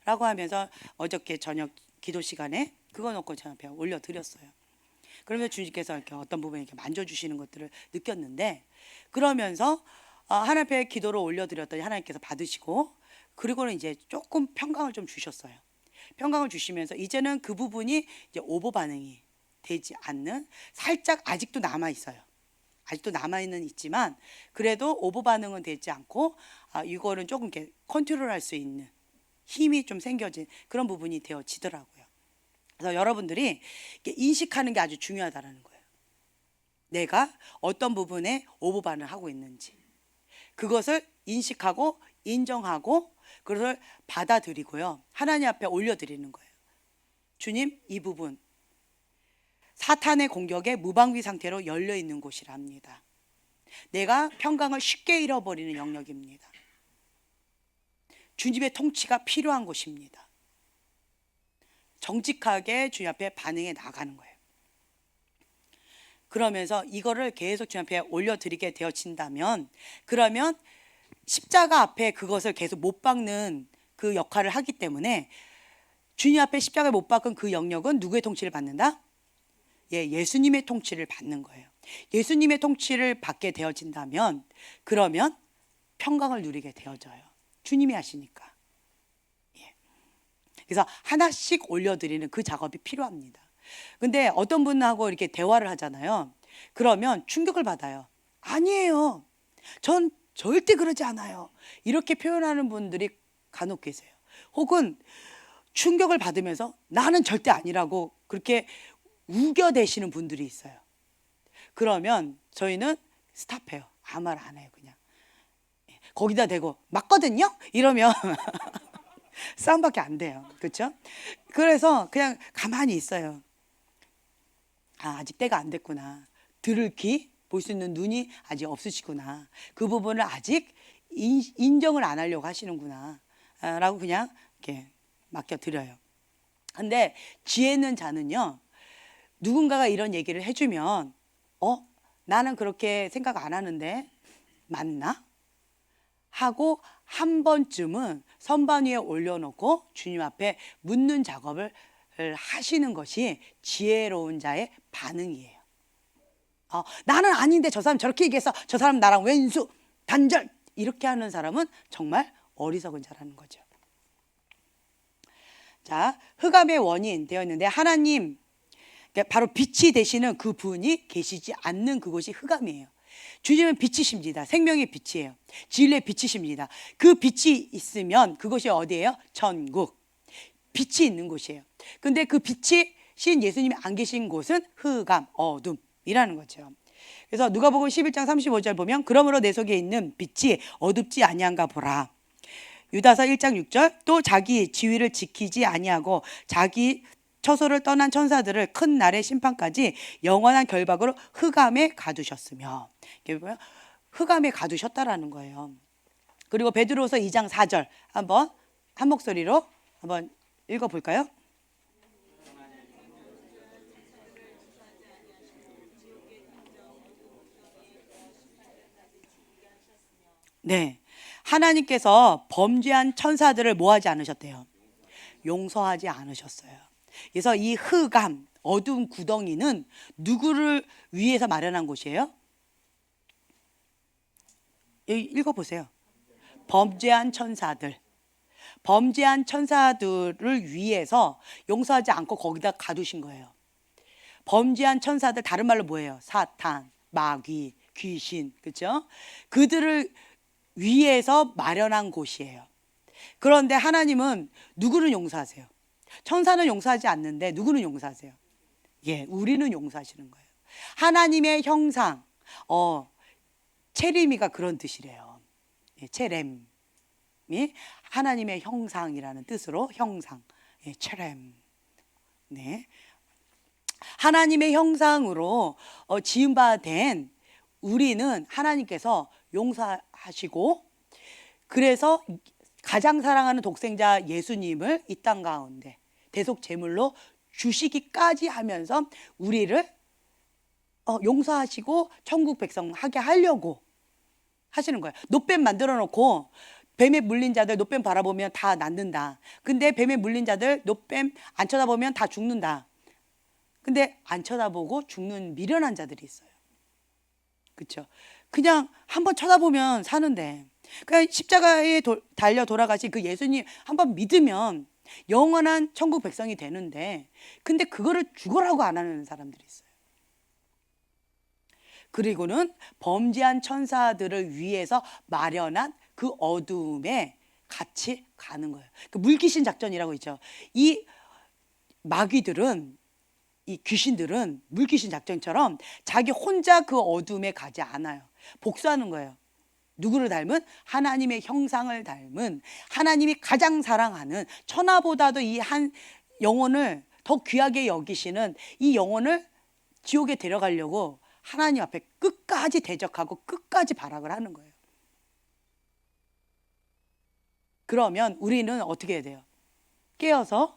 라고 하면서 어저께 저녁 기도 시간에 그거 놓고 주님 앞에 올려드렸어요. 그러면서 주님께서 이렇게 어떤 부분에 이렇게 만져주시는 것들을 느꼈는데, 그러면서 하나님 앞에 기도를 올려드렸더니 하나님께서 받으시고, 그리고는 이제 조금 평강을 좀 주셨어요. 평강을 주시면서 이제는 그 부분이 이제 오보 반응이 되지 않는, 살짝 아직도 남아 있어요. 아직도 남아있는 있지만 그래도 오보 반응은 되지 않고 이거는 조금 이렇게 컨트롤할 수 있는 힘이 좀 생겨진 그런 부분이 되어지더라고요. 그래서 여러분들이 인식하는 게 아주 중요하다는 거예요. 내가 어떤 부분에 오보 반응을 하고 있는지 그것을 인식하고 인정하고 그것을 받아들이고요, 하나님 앞에 올려드리는 거예요. 주님, 이 부분 사탄의 공격에 무방비 상태로 열려 있는 곳이랍니다. 내가 평강을 쉽게 잃어버리는 영역입니다. 주님의 통치가 필요한 곳입니다. 정직하게 주님 앞에 반응해 나가는 거예요. 그러면서 이거를 계속 주님 앞에 올려드리게 되어진다면, 그러면 십자가 앞에 그것을 계속 못 박는 그 역할을 하기 때문에 주님 앞에 십자가에 못 박은 그 영역은 누구의 통치를 받는다? 예, 예수님의 통치를 받는 거예요. 예수님의 통치를 받게 되어진다면 그러면 평강을 누리게 되어져요. 주님이 하시니까. 예. 그래서 하나씩 올려드리는 그 작업이 필요합니다. 근데 어떤 분하고 이렇게 대화를 하잖아요. 그러면 충격을 받아요. 아니에요. 전 절대 그러지 않아요. 이렇게 표현하는 분들이 간혹 계세요. 혹은 충격을 받으면서 나는 절대 아니라고 그렇게 우겨대시는 분들이 있어요. 그러면 저희는 스탑해요. 아무 말 안 해요. 그냥 거기다 대고 맞거든요? 이러면 싸움밖에 안 돼요. 그렇죠? 그래서 그냥 가만히 있어요. 아직 때가 안 됐구나. 들을 귀, 볼 수 있는 눈이 아직 없으시구나. 그 부분을 아직 인정을 안 하려고 하시는구나. 라고 그냥 이렇게 맡겨드려요. 근데 지혜 있는 자는요, 누군가가 이런 얘기를 해주면 나는 그렇게 생각 안 하는데 맞나? 하고 한 번쯤은 선반 위에 올려놓고 주님 앞에 묻는 작업을 하시는 것이 지혜로운 자의 반응이에요. 나는 아닌데 저 사람 저렇게 얘기해서 저 사람 나랑 왼수 단절 이렇게 하는 사람은 정말 어리석은 자라는 거죠. 자, 흑암의 원인 되어 있는데 하나님, 바로 빛이 되시는 그 분이 계시지 않는 그곳이 흑암이에요. 주님은 빛이십니다. 생명의 빛이에요. 진리의 빛이십니다. 그 빛이 있으면 그곳이 어디예요? 천국. 빛이 있는 곳이에요. 근데 그 빛이신 예수님이 안 계신 곳은 흑암, 어둠이라는 거죠. 그래서 누가복음 11장 35절 보면 그러므로 내 속에 있는 빛이 어둡지 아니한가 보라. 유다서 1장 6절 또 자기 지위를 지키지 아니하고 자기 처소를 떠난 천사들을 큰 날의 심판까지 영원한 결박으로 흑암에 가두셨으며, 흑암에 가두셨다라는 거예요. 그리고 베드로서 2장 4절 한번 한 목소리로 한번 읽어볼까요? 네, 하나님께서 범죄한 천사들을 뭐 하지 않으셨대요? 용서하지 않으셨어요. 그래서 이 흑암, 어두운 구덩이는 누구를 위해서 마련한 곳이에요? 여기 읽어보세요. 범죄한 천사들. 범죄한 천사들을 위해서 용서하지 않고 거기다 가두신 거예요. 범죄한 천사들, 다른 말로 뭐예요? 사탄, 마귀, 귀신, 그렇죠? 그들을 위해서 마련한 곳이에요. 그런데 하나님은 누구를 용서하세요? 천사는 용서하지 않는데 누구는 용서하세요? 예, 우리는 용서하시는 거예요. 하나님의 형상, 체림이가 그런 뜻이래요. 예, 체렘이 하나님의 형상이라는 뜻으로 형상, 예, 체렘. 네, 하나님의 형상으로 지은 바 된 우리는 하나님께서 용서하시고, 그래서 가장 사랑하는 독생자 예수님을 이 땅 가운데 대속 제물로 주시기까지 하면서 우리를 용서하시고 천국 백성 하게 하려고 하시는 거예요. 노뱀 만들어 놓고 뱀에 물린 자들 노뱀 바라보면 다 낫는다. 근데 뱀에 물린 자들 노뱀 안 쳐다보면 다 죽는다. 근데 안 쳐다보고 죽는 미련한 자들이 있어요. 그렇죠? 그냥 한번 쳐다보면 사는데, 그러니까 십자가에 달려 돌아가신 그 예수님 한번 믿으면 영원한 천국 백성이 되는데, 근데 그거를 죽으라고 안 하는 사람들이 있어요. 그리고는 범죄한 천사들을 위해서 마련한 그 어둠에 같이 가는 거예요. 그 물귀신 작전이라고 있죠. 이 마귀들은, 이 귀신들은 물귀신 작전처럼 자기 혼자 그 어둠에 가지 않아요. 복수하는 거예요. 누구를 닮은? 하나님의 형상을 닮은, 하나님이 가장 사랑하는, 천하보다도 이 한 영혼을 더 귀하게 여기시는 이 영혼을 지옥에 데려가려고 하나님 앞에 끝까지 대적하고 끝까지 발악을 하는 거예요. 그러면 우리는 어떻게 해야 돼요? 깨어서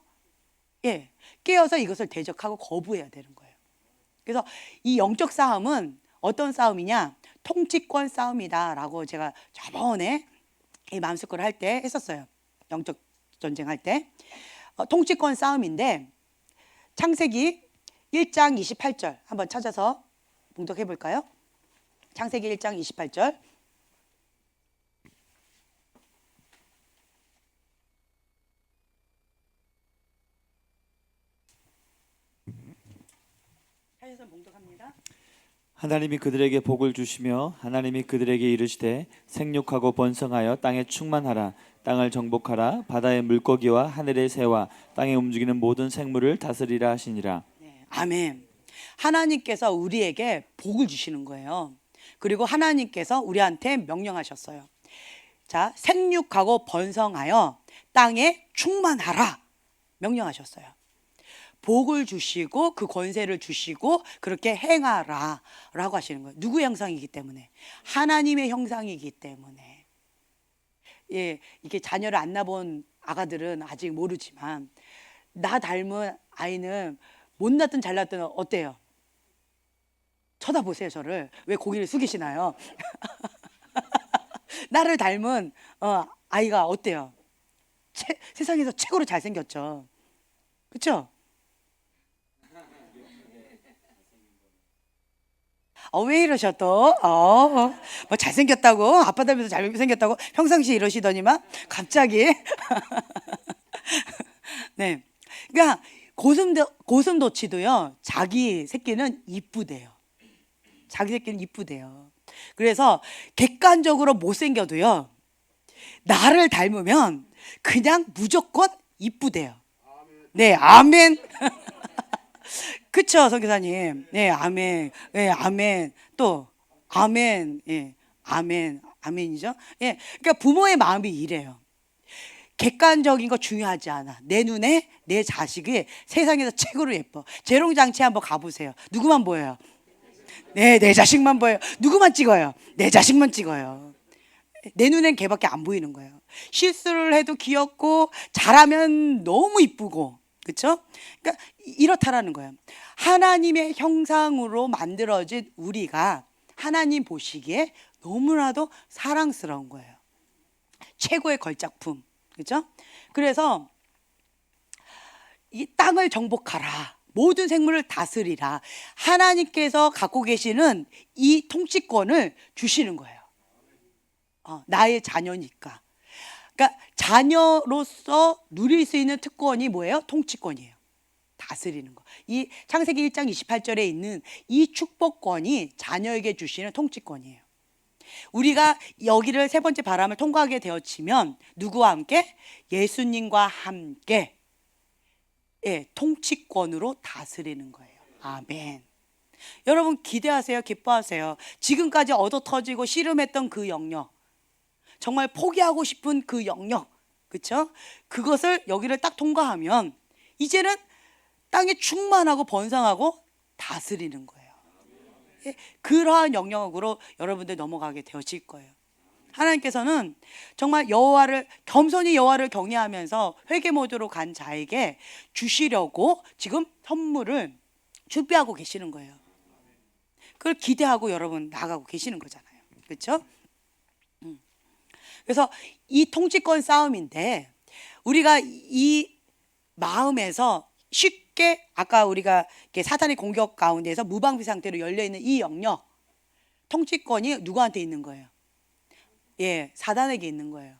이것을 대적하고 거부해야 되는 거예요. 그래서 이 영적 싸움은 어떤 싸움이냐? 통치권 싸움이다라고 제가 저번에 이 마음스쿨 할 때 했었어요. 영적 전쟁 할 때. 통치권 싸움인데 창세기 1장 28절 한번 찾아서 봉독해 볼까요? 창세기 1장 28절. 찾아서 봉독합니다. 하나님이 그들에게 복을 주시며 하나님이 그들에게 이르시되 생육하고 번성하여 땅에 충만하라. 땅을 정복하라. 바다의 물고기와 하늘의 새와 땅에 움직이는 모든 생물을 다스리라 하시니라. 네, 아멘. 하나님께서 우리에게 복을 주시는 거예요. 그리고 하나님께서 우리한테 명령하셨어요. 자, 생육하고 번성하여 땅에 충만하라 명령하셨어요. 복을 주시고 그 권세를 주시고 그렇게 행하라 라고 하시는 거예요. 누구의 형상이기 때문에? 하나님의 형상이기 때문에. 예, 이게 자녀를 안 낳아본 아가들은 아직 모르지만 나 닮은 아이는 못 낳든 잘 낳든 어때요? 쳐다보세요. 저를. 왜 고개를 숙이시나요? 나를 닮은 아이가 어때요? 세상에서 최고로 잘생겼죠. 그렇죠? 왜 이러셔 또? 뭐 잘생겼다고? 아빠 닮아서 잘생겼다고? 평상시에 이러시더니만 갑자기. 네, 그러니까 고슴도치도요 자기 새끼는 이쁘대요. 자기 새끼는 이쁘대요. 그래서 객관적으로 못생겨도요 나를 닮으면 그냥 무조건 이쁘대요. 네, 아멘. 그쵸, 선교사님. 네, 아멘. 네, 아멘. 또 아멘. 예, 아멘. 아멘이죠. 예, 그러니까 부모의 마음이 이래요. 객관적인 거 중요하지 않아. 내 눈에 내 자식이 세상에서 최고로 예뻐. 재롱장치 한번 가보세요. 누구만 보여요? 네, 내 자식만 보여요. 누구만 찍어요? 내 자식만 찍어요. 내 눈엔 걔밖에 안 보이는 거예요. 실수를 해도 귀엽고 잘하면 너무 이쁘고, 그렇죠? 그러니까 이렇다라는 거예요. 하나님의 형상으로 만들어진 우리가 하나님 보시기에 너무나도 사랑스러운 거예요. 최고의 걸작품, 그렇죠? 그래서 이 땅을 정복하라. 모든 생물을 다스리라. 하나님께서 갖고 계시는 이 통치권을 주시는 거예요. 나의 자녀니까. 그러니까 자녀로서 누릴 수 있는 특권이 뭐예요? 통치권이에요. 다스리는 거. 이 창세기 1장 28절에 있는 이 축복권이 자녀에게 주시는 통치권이에요. 우리가 여기를 세 번째 바람을 통과하게 되어지면 누구와 함께? 예수님과 함께 통치권으로 다스리는 거예요. 아멘. 여러분 기대하세요. 기뻐하세요. 지금까지 얻어 터지고 씨름했던 그 영역, 정말 포기하고 싶은 그 영역, 그렇죠? 그것을 여기를 딱 통과하면 이제는 땅에 충만하고 번성하고 다스리는 거예요. 그러한 영역으로 여러분들 넘어가게 되어질 거예요. 하나님께서는 정말 겸손히 여호와를 경외하면서 회개 모드로 간 자에게 주시려고 지금 선물을 준비하고 계시는 거예요. 그걸 기대하고 여러분 나가고 계시는 거잖아요. 그렇죠? 그래서 이 통치권 싸움인데 우리가 이 마음에서 쉽게 아까 우리가 사탄의 공격 가운데서 무방비 상태로 열려있는 이 영역, 통치권이 누구한테 있는 거예요? 예, 사단에게 있는 거예요.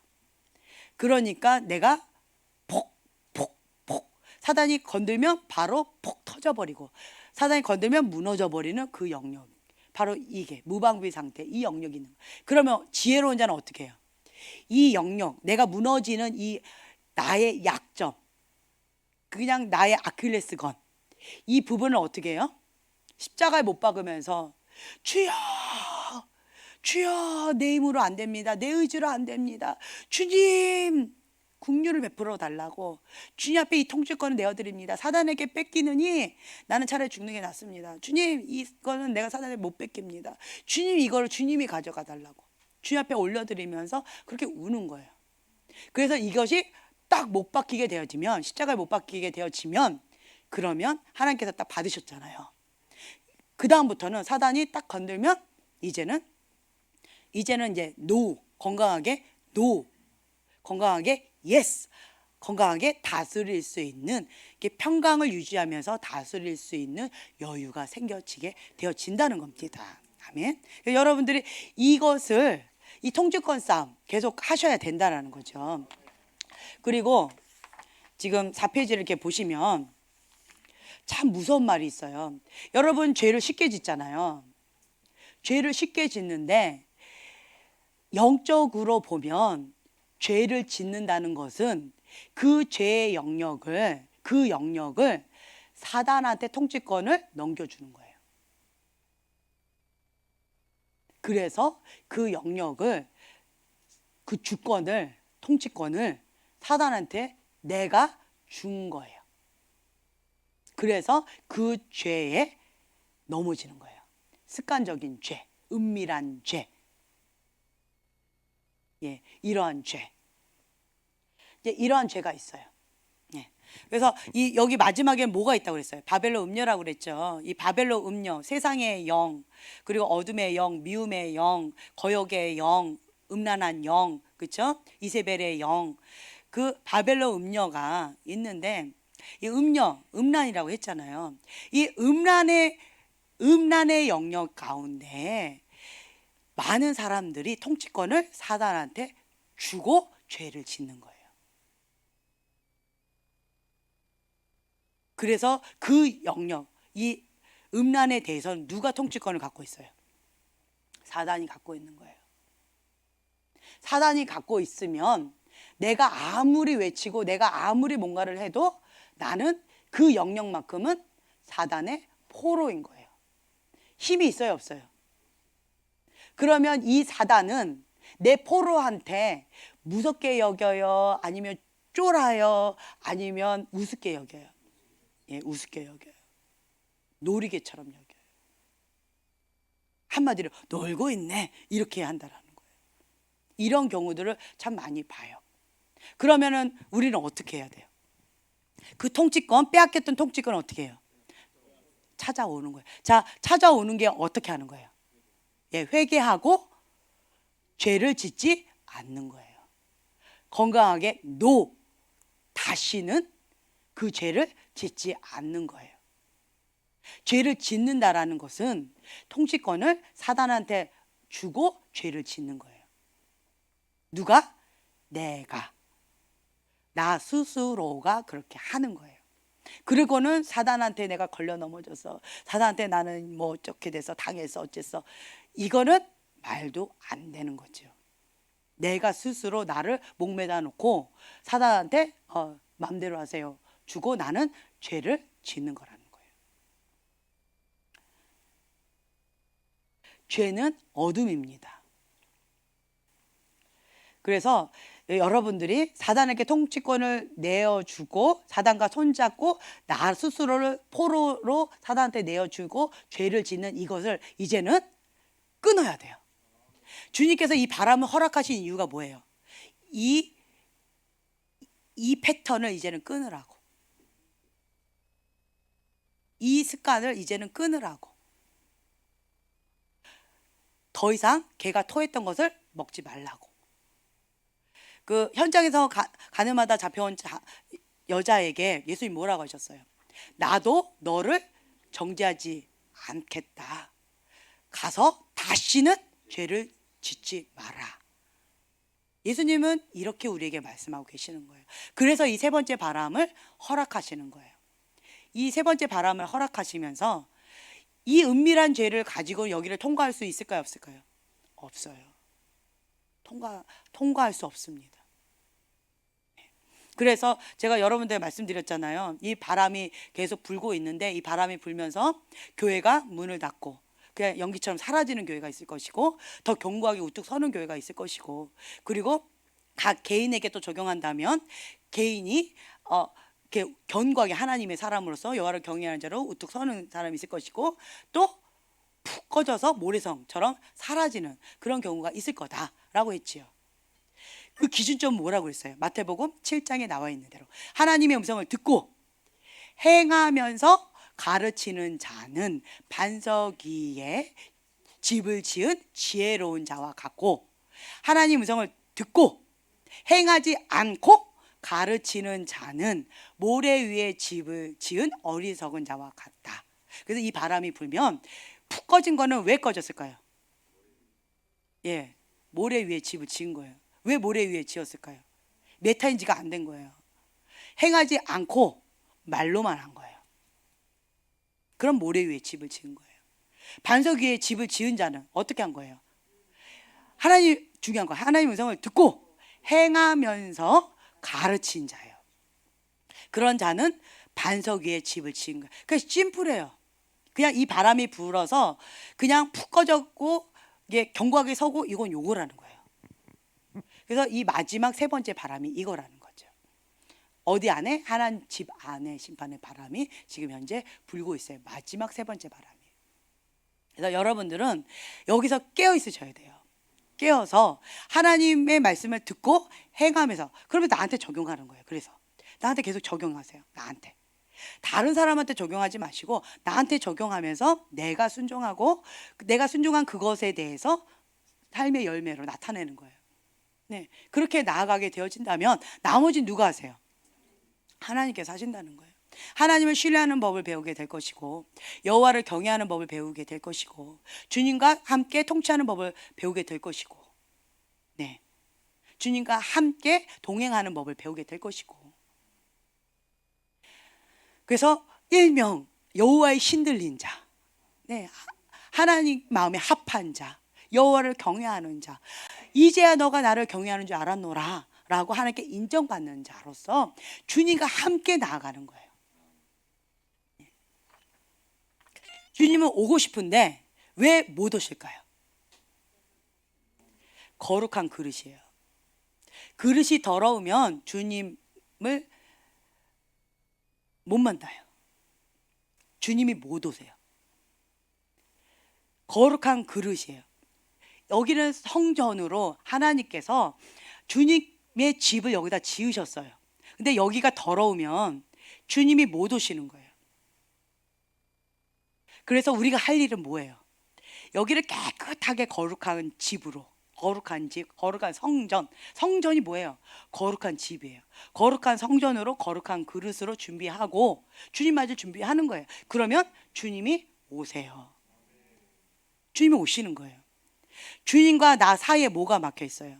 그러니까 내가 사단이 건들면 바로 폭 터져버리고 사단이 건들면 무너져버리는 그 영역, 바로 이게 무방비 상태, 이 영역이 있는 거예요. 그러면 지혜로운 자는 어떻게 해요? 이 영역, 내가 무너지는 이 나의 약점, 그냥 나의 아킬레스건, 이 부분을 어떻게 해요? 십자가에 못 박으면서 주여, 주여, 내 힘으로 안 됩니다. 내 의지로 안 됩니다. 주님, 긍휼을 베풀어 달라고. 주님 앞에 이 통치권을 내어드립니다. 사단에게 뺏기느니 나는 차라리 죽는 게 낫습니다. 주님, 이거는 내가 사단에 못 뺏깁니다. 주님, 이거를 주님이 가져가 달라고. 주님 앞에 올려드리면서 그렇게 우는 거예요. 그래서 이것이 딱 못 박히게 되어지면, 십자가에 못 박히게 되어지면, 그러면 하나님께서 딱 받으셨잖아요. 그 다음부터는 사단이 딱 건들면 이제는 이제 건강하게 건강하게 yes, 건강하게 다스릴 수 있는, 이렇게 평강을 유지하면서 다스릴 수 있는 여유가 생겨지게 되어진다는 겁니다. 아멘. 여러분들이 이것을, 이 통치권 싸움 계속 하셔야 된다는 거죠. 그리고 지금 4페이지를 이렇게 보시면 참 무서운 말이 있어요. 여러분, 죄를 쉽게 짓잖아요. 죄를 쉽게 짓는데 영적으로 보면 죄를 짓는다는 것은 그 죄의 영역을, 그 영역을 사단한테 통치권을 넘겨주는 거예요. 그래서 그 영역을, 그 주권을, 통치권을 사단한테 내가 준 거예요. 그래서 그 죄에 넘어지는 거예요. 습관적인 죄, 은밀한 죄, 예, 이러한 죄, 이제 이러한 죄가 있어요. 예. 그래서 여기 마지막에 뭐가 있다고 그랬어요? 바벨론 음녀라고 그랬죠. 이 바벨론 음녀, 세상의 영, 그리고 어둠의 영, 미움의 영, 거역의 영, 음란한 영, 그렇죠? 이세벨의 영, 그 바벨론 음녀가 있는데, 이 음녀, 음란이라고 했잖아요. 이 음란의 영역 가운데 많은 사람들이 통치권을 사단한테 주고 죄를 짓는 거예요. 그래서 그 영역, 이 음란에 대해서는 누가 통치권을 갖고 있어요? 사단이 갖고 있는 거예요. 사단이 갖고 있으면 내가 아무리 외치고 내가 아무리 뭔가를 해도 나는 그 영역만큼은 사단의 포로인 거예요. 힘이 있어요, 없어요? 그러면 이 사단은 내 포로한테 무섭게 여겨요? 아니면 쫄아요? 아니면 우습게 여겨요? 예, 우습게 여겨요. 놀이개처럼 여겨요. 한마디로 놀고 있네, 이렇게 한다라는 거예요. 이런 경우들을 참 많이 봐요. 그러면은 우리는 어떻게 해야 돼요? 그 통치권, 빼앗겼던 통치권은 어떻게 해요? 찾아오는 거예요. 자, 찾아오는 게 어떻게 하는 거예요? 예, 회개하고 죄를 짓지 않는 거예요. 건강하게 다시는 그 죄를 짓지 않는 거예요. 죄를 짓는다라는 것은 통치권을 사단한테 주고 죄를 짓는 거예요. 누가? 내가. 나 스스로가 그렇게 하는 거예요. 그리고는 사단한테 내가 걸려 넘어져서, 사단한테 나는 뭐 어떻게 돼서 당해서 어쨌어, 이거는 말도 안 되는 거죠. 내가 스스로 나를 목매다 놓고 사단한테 마음대로 하세요 주고 나는 죄를 짓는 거라는 거예요. 죄는 어둠입니다. 그래서 여러분들이 사단에게 통치권을 내어주고 사단과 손잡고 나 스스로를 포로로 사단한테 내어주고 죄를 짓는 이것을 이제는 끊어야 돼요. 주님께서 이 바람을 허락하신 이유가 뭐예요? 이 패턴을 이제는 끊으라고, 이 습관을 이제는 끊으라고. 더 이상 걔가 토했던 것을 먹지 말라고. 그 현장에서 가늠하다 잡혀온 여자에게 예수님이 뭐라고 하셨어요? 나도 너를 정죄하지 않겠다. 가서 다시는 죄를 짓지 마라. 예수님은 이렇게 우리에게 말씀하고 계시는 거예요. 그래서 이 세 번째 바람을 허락하시는 거예요. 이 세 번째 바람을 허락하시면서 이 은밀한 죄를 가지고 여기를 통과할 수 있을까요, 없을까요? 없어요. 통과할 수 없습니다. 그래서 제가 여러분들 말씀드렸잖아요. 이 바람이 계속 불고 있는데 이 바람이 불면서 교회가 문을 닫고 그냥 연기처럼 사라지는 교회가 있을 것이고, 더 견고하게 우뚝 서는 교회가 있을 것이고, 그리고 각 개인에게 또 적용한다면 개인이 이렇게 견고하게 하나님의 사람으로서 여호와를 경외하는 자로 우뚝 서는 사람이 있을 것이고, 또 푹 꺼져서 모래성처럼 사라지는 그런 경우가 있을 거다라고 했지요. 그 기준점은 뭐라고 했어요? 마태복음 7장에 나와 있는 대로 하나님의 음성을 듣고 행하면서 가르치는 자는 반석 위에 집을 지은 지혜로운 자와 같고, 하나님 음성을 듣고 행하지 않고 가르치는 자는 모래 위에 집을 지은 어리석은 자와 같다. 그래서 이 바람이 불면 푹 꺼진 거는 왜 꺼졌을까요? 예, 모래 위에 집을 지은 거예요. 왜 모래 위에 지었을까요? 메타인지가 안 된 거예요. 행하지 않고 말로만 한 거예요. 그럼 모래 위에 집을 지은 거예요. 반석 위에 집을 지은 자는 어떻게 한 거예요? 하나님, 중요한 거, 하나님 음성을 듣고 행하면서 가르친 자예요. 그런 자는 반석 위에 집을 지은 거예요. 그러니까 심플해요. 그냥 이 바람이 불어서 그냥 푹 꺼졌고 이게 견고하게 서고 이건 요거라는 거예요. 그래서 이 마지막 세 번째 바람이 이거라는 거죠. 어디 안에? 하나님 집 안에 심판의 바람이 지금 현재 불고 있어요. 마지막 세 번째 바람이. 그래서 여러분들은 여기서 깨어 있으셔야 돼요. 깨어서 하나님의 말씀을 듣고 행하면서, 그러면 나한테 적용하는 거예요. 그래서 나한테 계속 적용하세요. 나한테. 다른 사람한테 적용하지 마시고 나한테 적용하면서 내가 순종하고 내가 순종한 그것에 대해서 삶의 열매로 나타내는 거예요. 네, 그렇게 나아가게 되어진다면 나머지 누가 하세요? 하나님께서 하신다는 거예요. 하나님을 신뢰하는 법을 배우게 될 것이고 여호와를 경외하는 법을 배우게 될 것이고 주님과 함께 통치하는 법을 배우게 될 것이고, 네, 주님과 함께 동행하는 법을 배우게 될 것이고. 그래서 일명 여호와의 신들린 자, 네, 하나님 마음에 합한 자, 여호와를 경외하는 자, 이제야 너가 나를 경외하는 줄 알았노라 라고 하나님께 인정받는 자로서 주님과 함께 나아가는 거예요. 주님은 오고 싶은데 왜 못 오실까요? 거룩한 그릇이에요. 그릇이 더러우면 주님을 못 만나요. 주님이 못 오세요. 거룩한 그릇이에요. 여기는 성전으로 하나님께서 주님의 집을 여기다 지으셨어요. 근데 여기가 더러우면 주님이 못 오시는 거예요. 그래서 우리가 할 일은 뭐예요? 여기를 깨끗하게 거룩한 집으로, 거룩한 집, 거룩한 성전. 성전이 뭐예요? 거룩한 집이에요. 거룩한 성전으로, 거룩한 그릇으로 준비하고 주님 맞을 준비하는 거예요. 그러면 주님이 오세요. 주님이 오시는 거예요. 주님과 나 사이에 뭐가 막혀 있어요?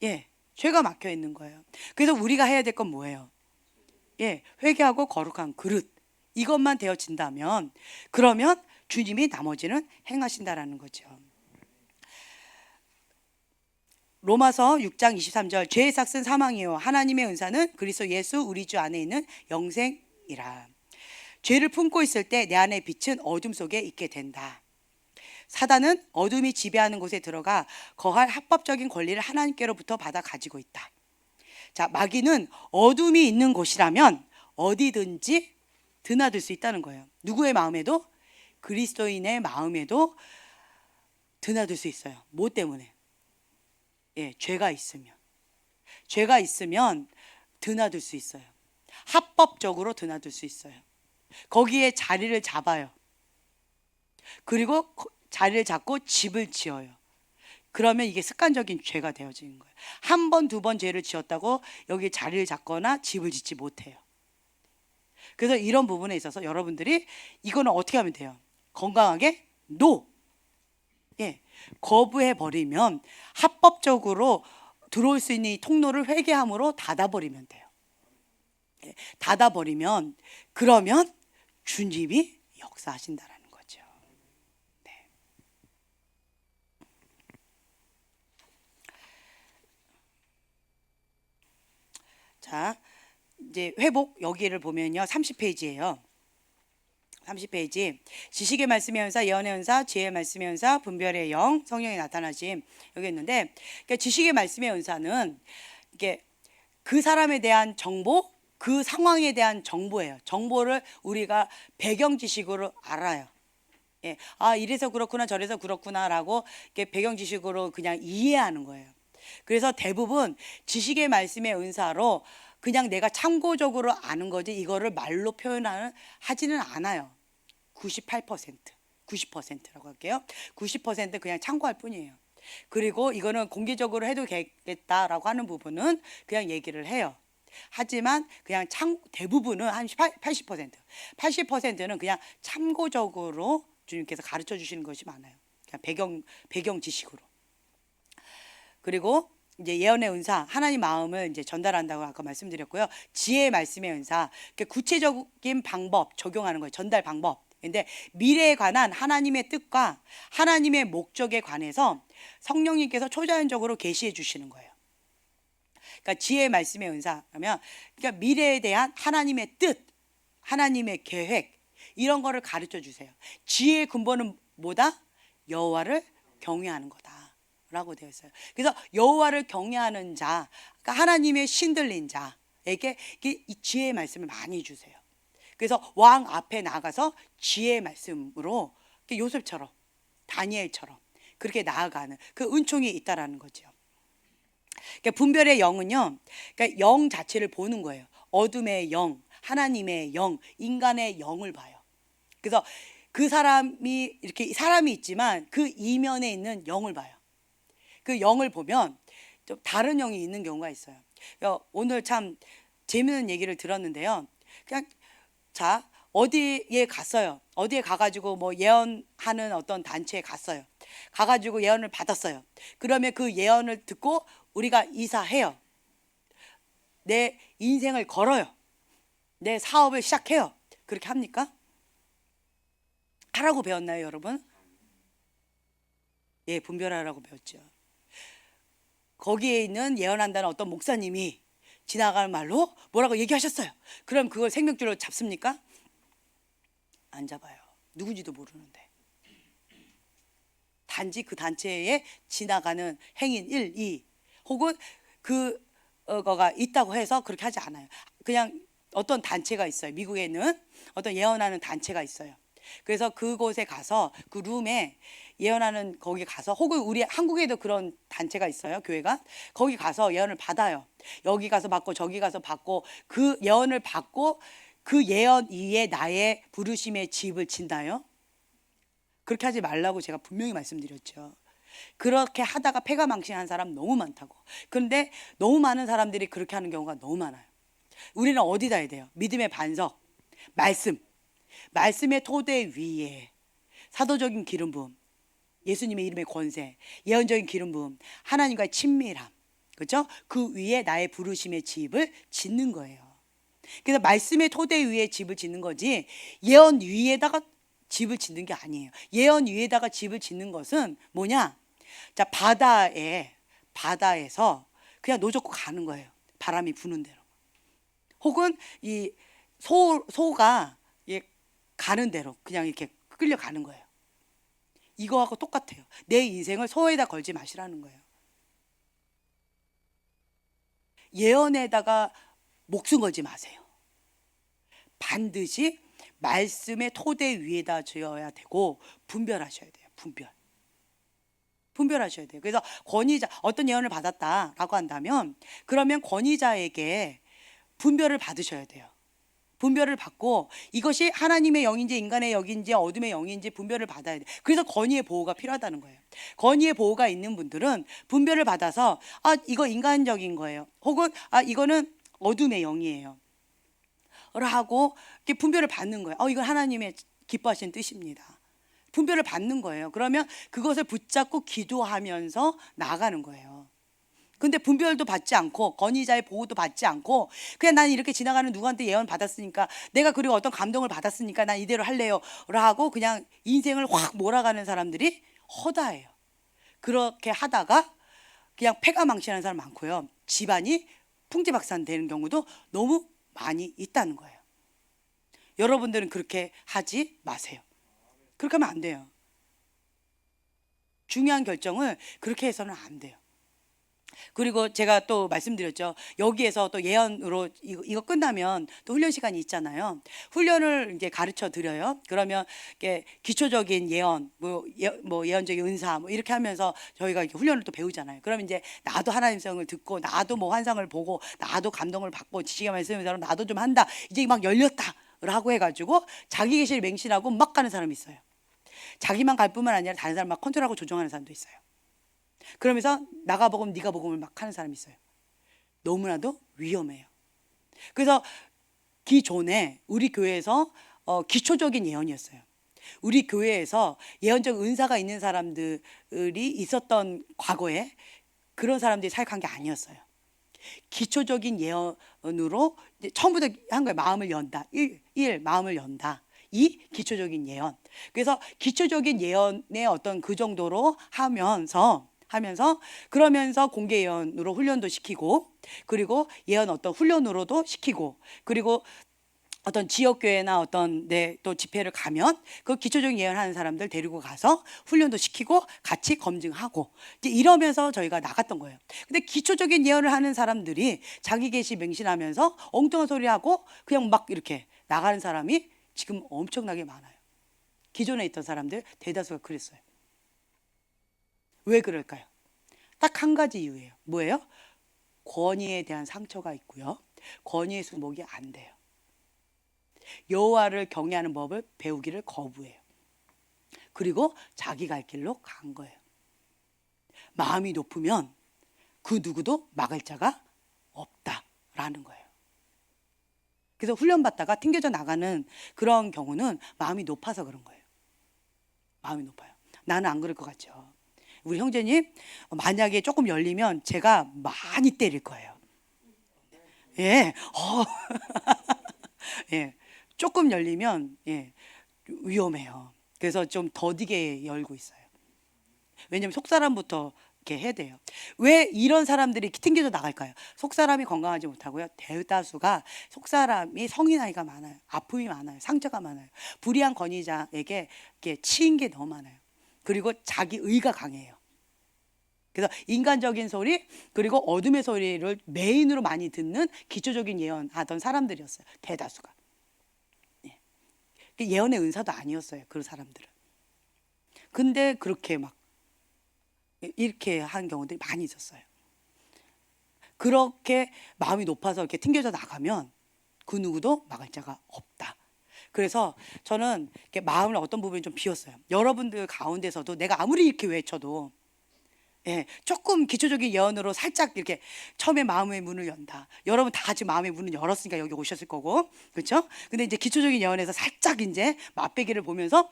예, 죄가 막혀 있는 거예요. 그래서 우리가 해야 될 건 뭐예요? 예, 회개하고 거룩한 그릇. 이것만 되어진다면 그러면 주님이 나머지는 행하신다라는 거죠. 로마서 6장 23절, 죄의 삭은 사망이요 하나님의 은사는 그리스도 예수 우리 주 안에 있는 영생이라. 죄를 품고 있을 때 내 안의 빛은 어둠 속에 있게 된다. 사단은 어둠이 지배하는 곳에 들어가 거할 합법적인 권리를 하나님께로부터 받아 가지고 있다. 자, 마귀는 어둠이 있는 곳이라면 어디든지 드나들 수 있다는 거예요. 누구의 마음에도? 그리스도인의 마음에도 드나들 수 있어요. 뭐 때문에? 예, 죄가 있으면. 죄가 있으면 드나들 수 있어요. 합법적으로 드나들 수 있어요. 거기에 자리를 잡아요. 그리고 자리를 잡고 집을 지어요. 그러면 이게 습관적인 죄가 되어지는 거예요. 한 번, 두 번 죄를 지었다고 여기 자리를 잡거나 집을 짓지 못해요. 그래서 이런 부분에 있어서 여러분들이 이거는 어떻게 하면 돼요? 건강하게 NO! 예, 거부해 버리면 합법적으로 들어올 수 있는 이 통로를 회개함으로 닫아버리면 돼요. 예, 닫아버리면 그러면 주님이 역사하신다라는 거죠. 네. 자, 이제 회복 여기를 보면요 30페이지예요. 30페이지 지식의 말씀의 연사, 예언의 연사, 지혜의 말씀의 연사, 분별의 영, 성령의 나타나심 여기 있는데, 그러니까 지식의 말씀의 연사는 이게 그 사람에 대한 정보, 그 상황에 대한 정보예요. 정보를 우리가 배경 지식으로 알아요. 예, 아 이래서 그렇구나 저래서 그렇구나라고 이렇게 배경 지식으로 그냥 이해하는 거예요. 그래서 대부분 지식의 말씀의 은사로 그냥 내가 참고적으로 아는 거지 이거를 말로 하지는 않아요. 98%, 90%라고 할게요. 90% 그냥 참고할 뿐이에요. 그리고 이거는 공개적으로 해도 되겠다라고 하는 부분은 그냥 얘기를 해요. 하지만 그냥 대부분은 한 80%는 그냥 참고적으로 주님께서 가르쳐 주시는 것이 많아요. 그냥 배경 지식으로. 그리고 이제 예언의 은사, 하나님 마음을 이제 전달한다고 아까 말씀드렸고요. 지혜의 말씀의 은사, 구체적인 방법 적용하는 거예요. 전달 방법. 근데 미래에 관한 하나님의 뜻과 하나님의 목적에 관해서 성령님께서 초자연적으로 계시해 주시는 거예요. 그러니까 지혜의 말씀의 은사 그러면 그러니까 미래에 대한 하나님의 뜻, 하나님의 계획 이런 거를 가르쳐 주세요. 지혜의 근본은 뭐다? 여호와를 경외하는 거다라고 되어 있어요. 그래서 여호와를 경외하는 자, 그러니까 하나님의 신들린 자에게 이 지혜의 말씀을 많이 주세요. 그래서 왕 앞에 나가서 지혜의 말씀으로 요셉처럼 다니엘처럼 그렇게 나아가는 그 은총이 있다라는 거죠. 그러니까 분별의 영은요, 그러니까 영 자체를 보는 거예요. 어둠의 영, 하나님의 영, 인간의 영을 봐요. 그래서 그 사람이 이렇게 사람이 있지만 그 이면에 있는 영을 봐요. 그 영을 보면 좀 다른 영이 있는 경우가 있어요. 오늘 참 재미있는 얘기를 들었는데요. 그냥 자 어디에 갔어요. 어디에 가가지고 뭐 예언하는 어떤 단체에 갔어요. 가가지고 예언을 받았어요. 그러면 그 예언을 듣고 우리가 이사해요. 내 인생을 걸어요. 내 사업을 시작해요. 그렇게 합니까? 하라고 배웠나요, 여러분? 예, 분별하라고 배웠죠. 거기에 있는 예언한다는 어떤 목사님이 지나가는 말로 뭐라고 얘기하셨어요. 그럼 그걸 생명줄로 잡습니까? 안 잡아요. 누군지도 모르는데. 단지 그 단체에 지나가는 행인 1, 2 혹은 그거가 있다고 해서 그렇게 하지 않아요. 그냥 어떤 단체가 있어요. 미국에 있는 어떤 예언하는 단체가 있어요. 그래서 그곳에 가서 그 룸에 예언하는 거기 가서 혹은 우리 한국에도 그런 단체가 있어요. 교회가 거기 가서 예언을 받아요. 여기 가서 받고 저기 가서 받고 그 예언을 받고 그 예언 위에 나의 부르심의 집을 짓나요? 그렇게 하지 말라고 제가 분명히 말씀드렸죠. 그렇게 하다가 패가망신한 사람 너무 많다고. 그런데 너무 많은 사람들이 그렇게 하는 경우가 너무 많아요. 우리는 어디다 해야 돼요? 믿음의 반석, 말씀의 토대 위에 사도적인 기름 부음, 예수님의 이름의 권세, 예언적인 기름 부음, 하나님과의 친밀함, 그렇죠? 그 위에 나의 부르심의 집을 짓는 거예요. 그래서 말씀의 토대 위에 집을 짓는 거지 예언 위에다가 집을 짓는 게 아니에요. 예언 위에다가 집을 짓는 것은 뭐냐? 자, 바다에서 그냥 노젓고 가는 거예요. 바람이 부는 대로. 혹은 이 소가 가는 대로 그냥 이렇게 끌려가는 거예요. 이거하고 똑같아요. 내 인생을 소에다 걸지 마시라는 거예요. 예언에다가 목숨 걸지 마세요. 반드시 말씀의 토대 위에다 지어야 되고 분별하셔야 돼요. 분별하셔야 돼요. 그래서 권위자 어떤 예언을 받았다라고 한다면 그러면 권위자에게 분별을 받으셔야 돼요. 분별을 받고 이것이 하나님의 영인지 인간의 영인지 어둠의 영인지 분별을 받아야 돼요. 그래서 권위의 보호가 필요하다는 거예요. 권위의 보호가 있는 분들은 분별을 받아서 이거 인간적인 거예요. 혹은 이거는 어둠의 영이에요. 하고 분별을 받는 거예요. 이건 하나님의 기뻐하시는 뜻입니다. 분별을 받는 거예요. 그러면 그것을 붙잡고 기도하면서 나아가는 거예요. 근데 분별도 받지 않고 권위자의 보호도 받지 않고 그냥 난 이렇게 지나가는 누구한테 예언 받았으니까 내가 그리고 어떤 감동을 받았으니까 난 이대로 할래요 라고 그냥 인생을 확 몰아가는 사람들이 허다해요. 그렇게 하다가 그냥 패가망신하는 사람 많고요. 집안이 풍지박산 되는 경우도 너무 많이 있다는 거예요. 여러분들은 그렇게 하지 마세요. 그렇게 하면 안 돼요. 중요한 결정을 그렇게 해서는 안 돼요. 그리고 제가 또 말씀드렸죠. 여기에서 또 예언으로 이거 끝나면 또 훈련 시간이 있잖아요. 훈련을 이제 가르쳐 드려요. 그러면 이렇게 기초적인 예언, 예언적인 은사 이렇게 하면서 저희가 이렇게 훈련을 또 배우잖아요. 그러면 이제 나도 하나님 성을 듣고 나도 뭐 환상을 보고 나도 감동을 받고 지시가 말씀인 사람 나도 좀 한다. 이제 막 열렸다라고 해가지고 자기 계시를 맹신하고 막 가는 사람이 있어요. 자기만 갈 뿐만 아니라 다른 사람 막 컨트롤하고 조정하는 사람도 있어요. 그러면서 나가 복음 네가 복음을 막 하는 사람이 있어요. 너무나도 위험해요. 그래서 기존에 우리 교회에서 기초적인 예언이었어요. 우리 교회에서 예언적 은사가 있는 사람들이 있었던 과거에 그런 사람들이 사역한 게 아니었어요. 기초적인 예언으로 이제 처음부터 한 거예요. 마음을 연다. 1. 마음을 연다. 2. 기초적인 예언. 그래서 기초적인 예언의 어떤 그 정도로 하면서 그러면서 공개 예언으로 훈련도 시키고, 그리고 예언 어떤 훈련으로도 시키고, 그리고 어떤 지역교회나 어떤 또 집회를 가면 그 기초적인 예언하는 사람들 데리고 가서 훈련도 시키고 같이 검증하고 이제 이러면서 저희가 나갔던 거예요. 근데 기초적인 예언을 하는 사람들이 자기 계시 맹신하면서 엉뚱한 소리 하고 그냥 막 이렇게 나가는 사람이 지금 엄청나게 많아요. 기존에 있던 사람들 대다수가 그랬어요. 왜 그럴까요? 딱 한 가지 이유예요. 뭐예요? 권위에 대한 상처가 있고요. 권위의 수목이 안 돼요. 여호와를 경외하는 법을 배우기를 거부해요. 그리고 자기 갈 길로 간 거예요. 마음이 높으면 그 누구도 막을 자가 없다라는 거예요. 그래서 훈련받다가 튕겨져 나가는 그런 경우는 마음이 높아서 그런 거예요. 마음이 높아요. 나는 안 그럴 것 같죠. 우리 형제님 만약에 조금 열리면 제가 많이 때릴 거예요. 예, 예, 조금 열리면 위험해요. 그래서 좀 더디게 열고 있어요. 왜냐면 속사람부터 이렇게 해야 돼요. 왜 이런 사람들이 튕겨져 나갈까요? 속사람이 건강하지 못하고요. 대다수가 속사람이 성인 나이가 많아요. 아픔이 많아요. 상처가 많아요. 불의한 권위자에게 이렇게 치인 게 너무 많아요. 그리고 자기 의가 강해요. 그래서 인간적인 소리 그리고 어둠의 소리를 메인으로 많이 듣는 기초적인 예언하던 사람들이었어요. 대다수가. 예언의 은사도 아니었어요. 그 사람들은. 근데 그렇게 막 이렇게 한 경우들이 많이 있었어요. 그렇게 마음이 높아서 이렇게 튕겨져 나가면 그 누구도 막을 자가 없다. 그래서 저는 이렇게 마음을 어떤 부분이 좀 비웠어요. 여러분들 가운데서도 내가 아무리 이렇게 외쳐도 조금 기초적인 예언으로 살짝 이렇게 처음에 마음의 문을 연다. 여러분 다 같이 마음의 문을 열었으니까 여기 오셨을 거고, 그렇죠? 근데 이제 기초적인 예언에서 살짝 이제 맛배기를 보면서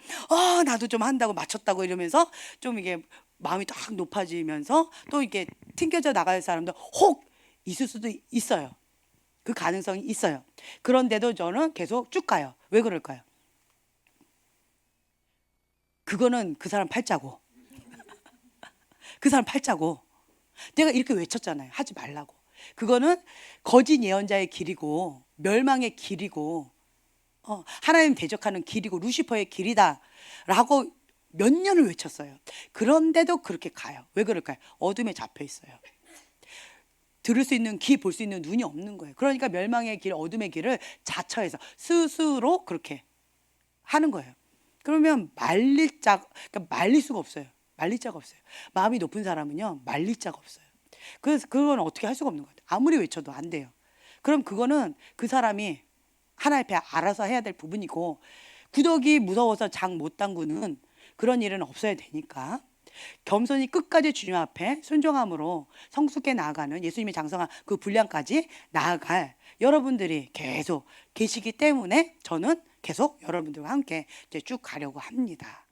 나도 좀 한다고 맞췄다고 이러면서 좀 이게 마음이 딱 높아지면서 또 이렇게 튕겨져 나갈 사람도 혹 있을 수도 있어요. 그 가능성이 있어요. 그런데도 저는 계속 쭉 가요. 왜 그럴까요? 그거는 그 사람 팔자고. 그 사람 팔자고. 내가 이렇게 외쳤잖아요. 하지 말라고. 그거는 거짓 예언자의 길이고 멸망의 길이고 하나님 대적하는 길이고 루시퍼의 길이다라고 몇 년을 외쳤어요. 그런데도 그렇게 가요. 왜 그럴까요? 어둠에 잡혀 있어요. 들을 수 있는 귀, 볼 수 있는 눈이 없는 거예요. 그러니까 멸망의 길, 어둠의 길을 자처해서 스스로 그렇게 하는 거예요. 그러면 그러니까 말릴 수가 없어요. 말릴 자가 없어요. 마음이 높은 사람은요, 말릴 자가 없어요. 그래서 그건 어떻게 할 수가 없는 것 같아요. 아무리 외쳐도 안 돼요. 그럼 그거는 그 사람이 하나님 앞에 알아서 해야 될 부분이고, 구더기 무서워서 장 못 담그는 그런 일은 없어야 되니까 겸손히 끝까지 주님 앞에 순종함으로 성숙해 나아가는 예수님이 장성한 그 분량까지 나아갈 여러분들이 계속 계시기 때문에 저는 계속 여러분들과 함께 이제 쭉 가려고 합니다.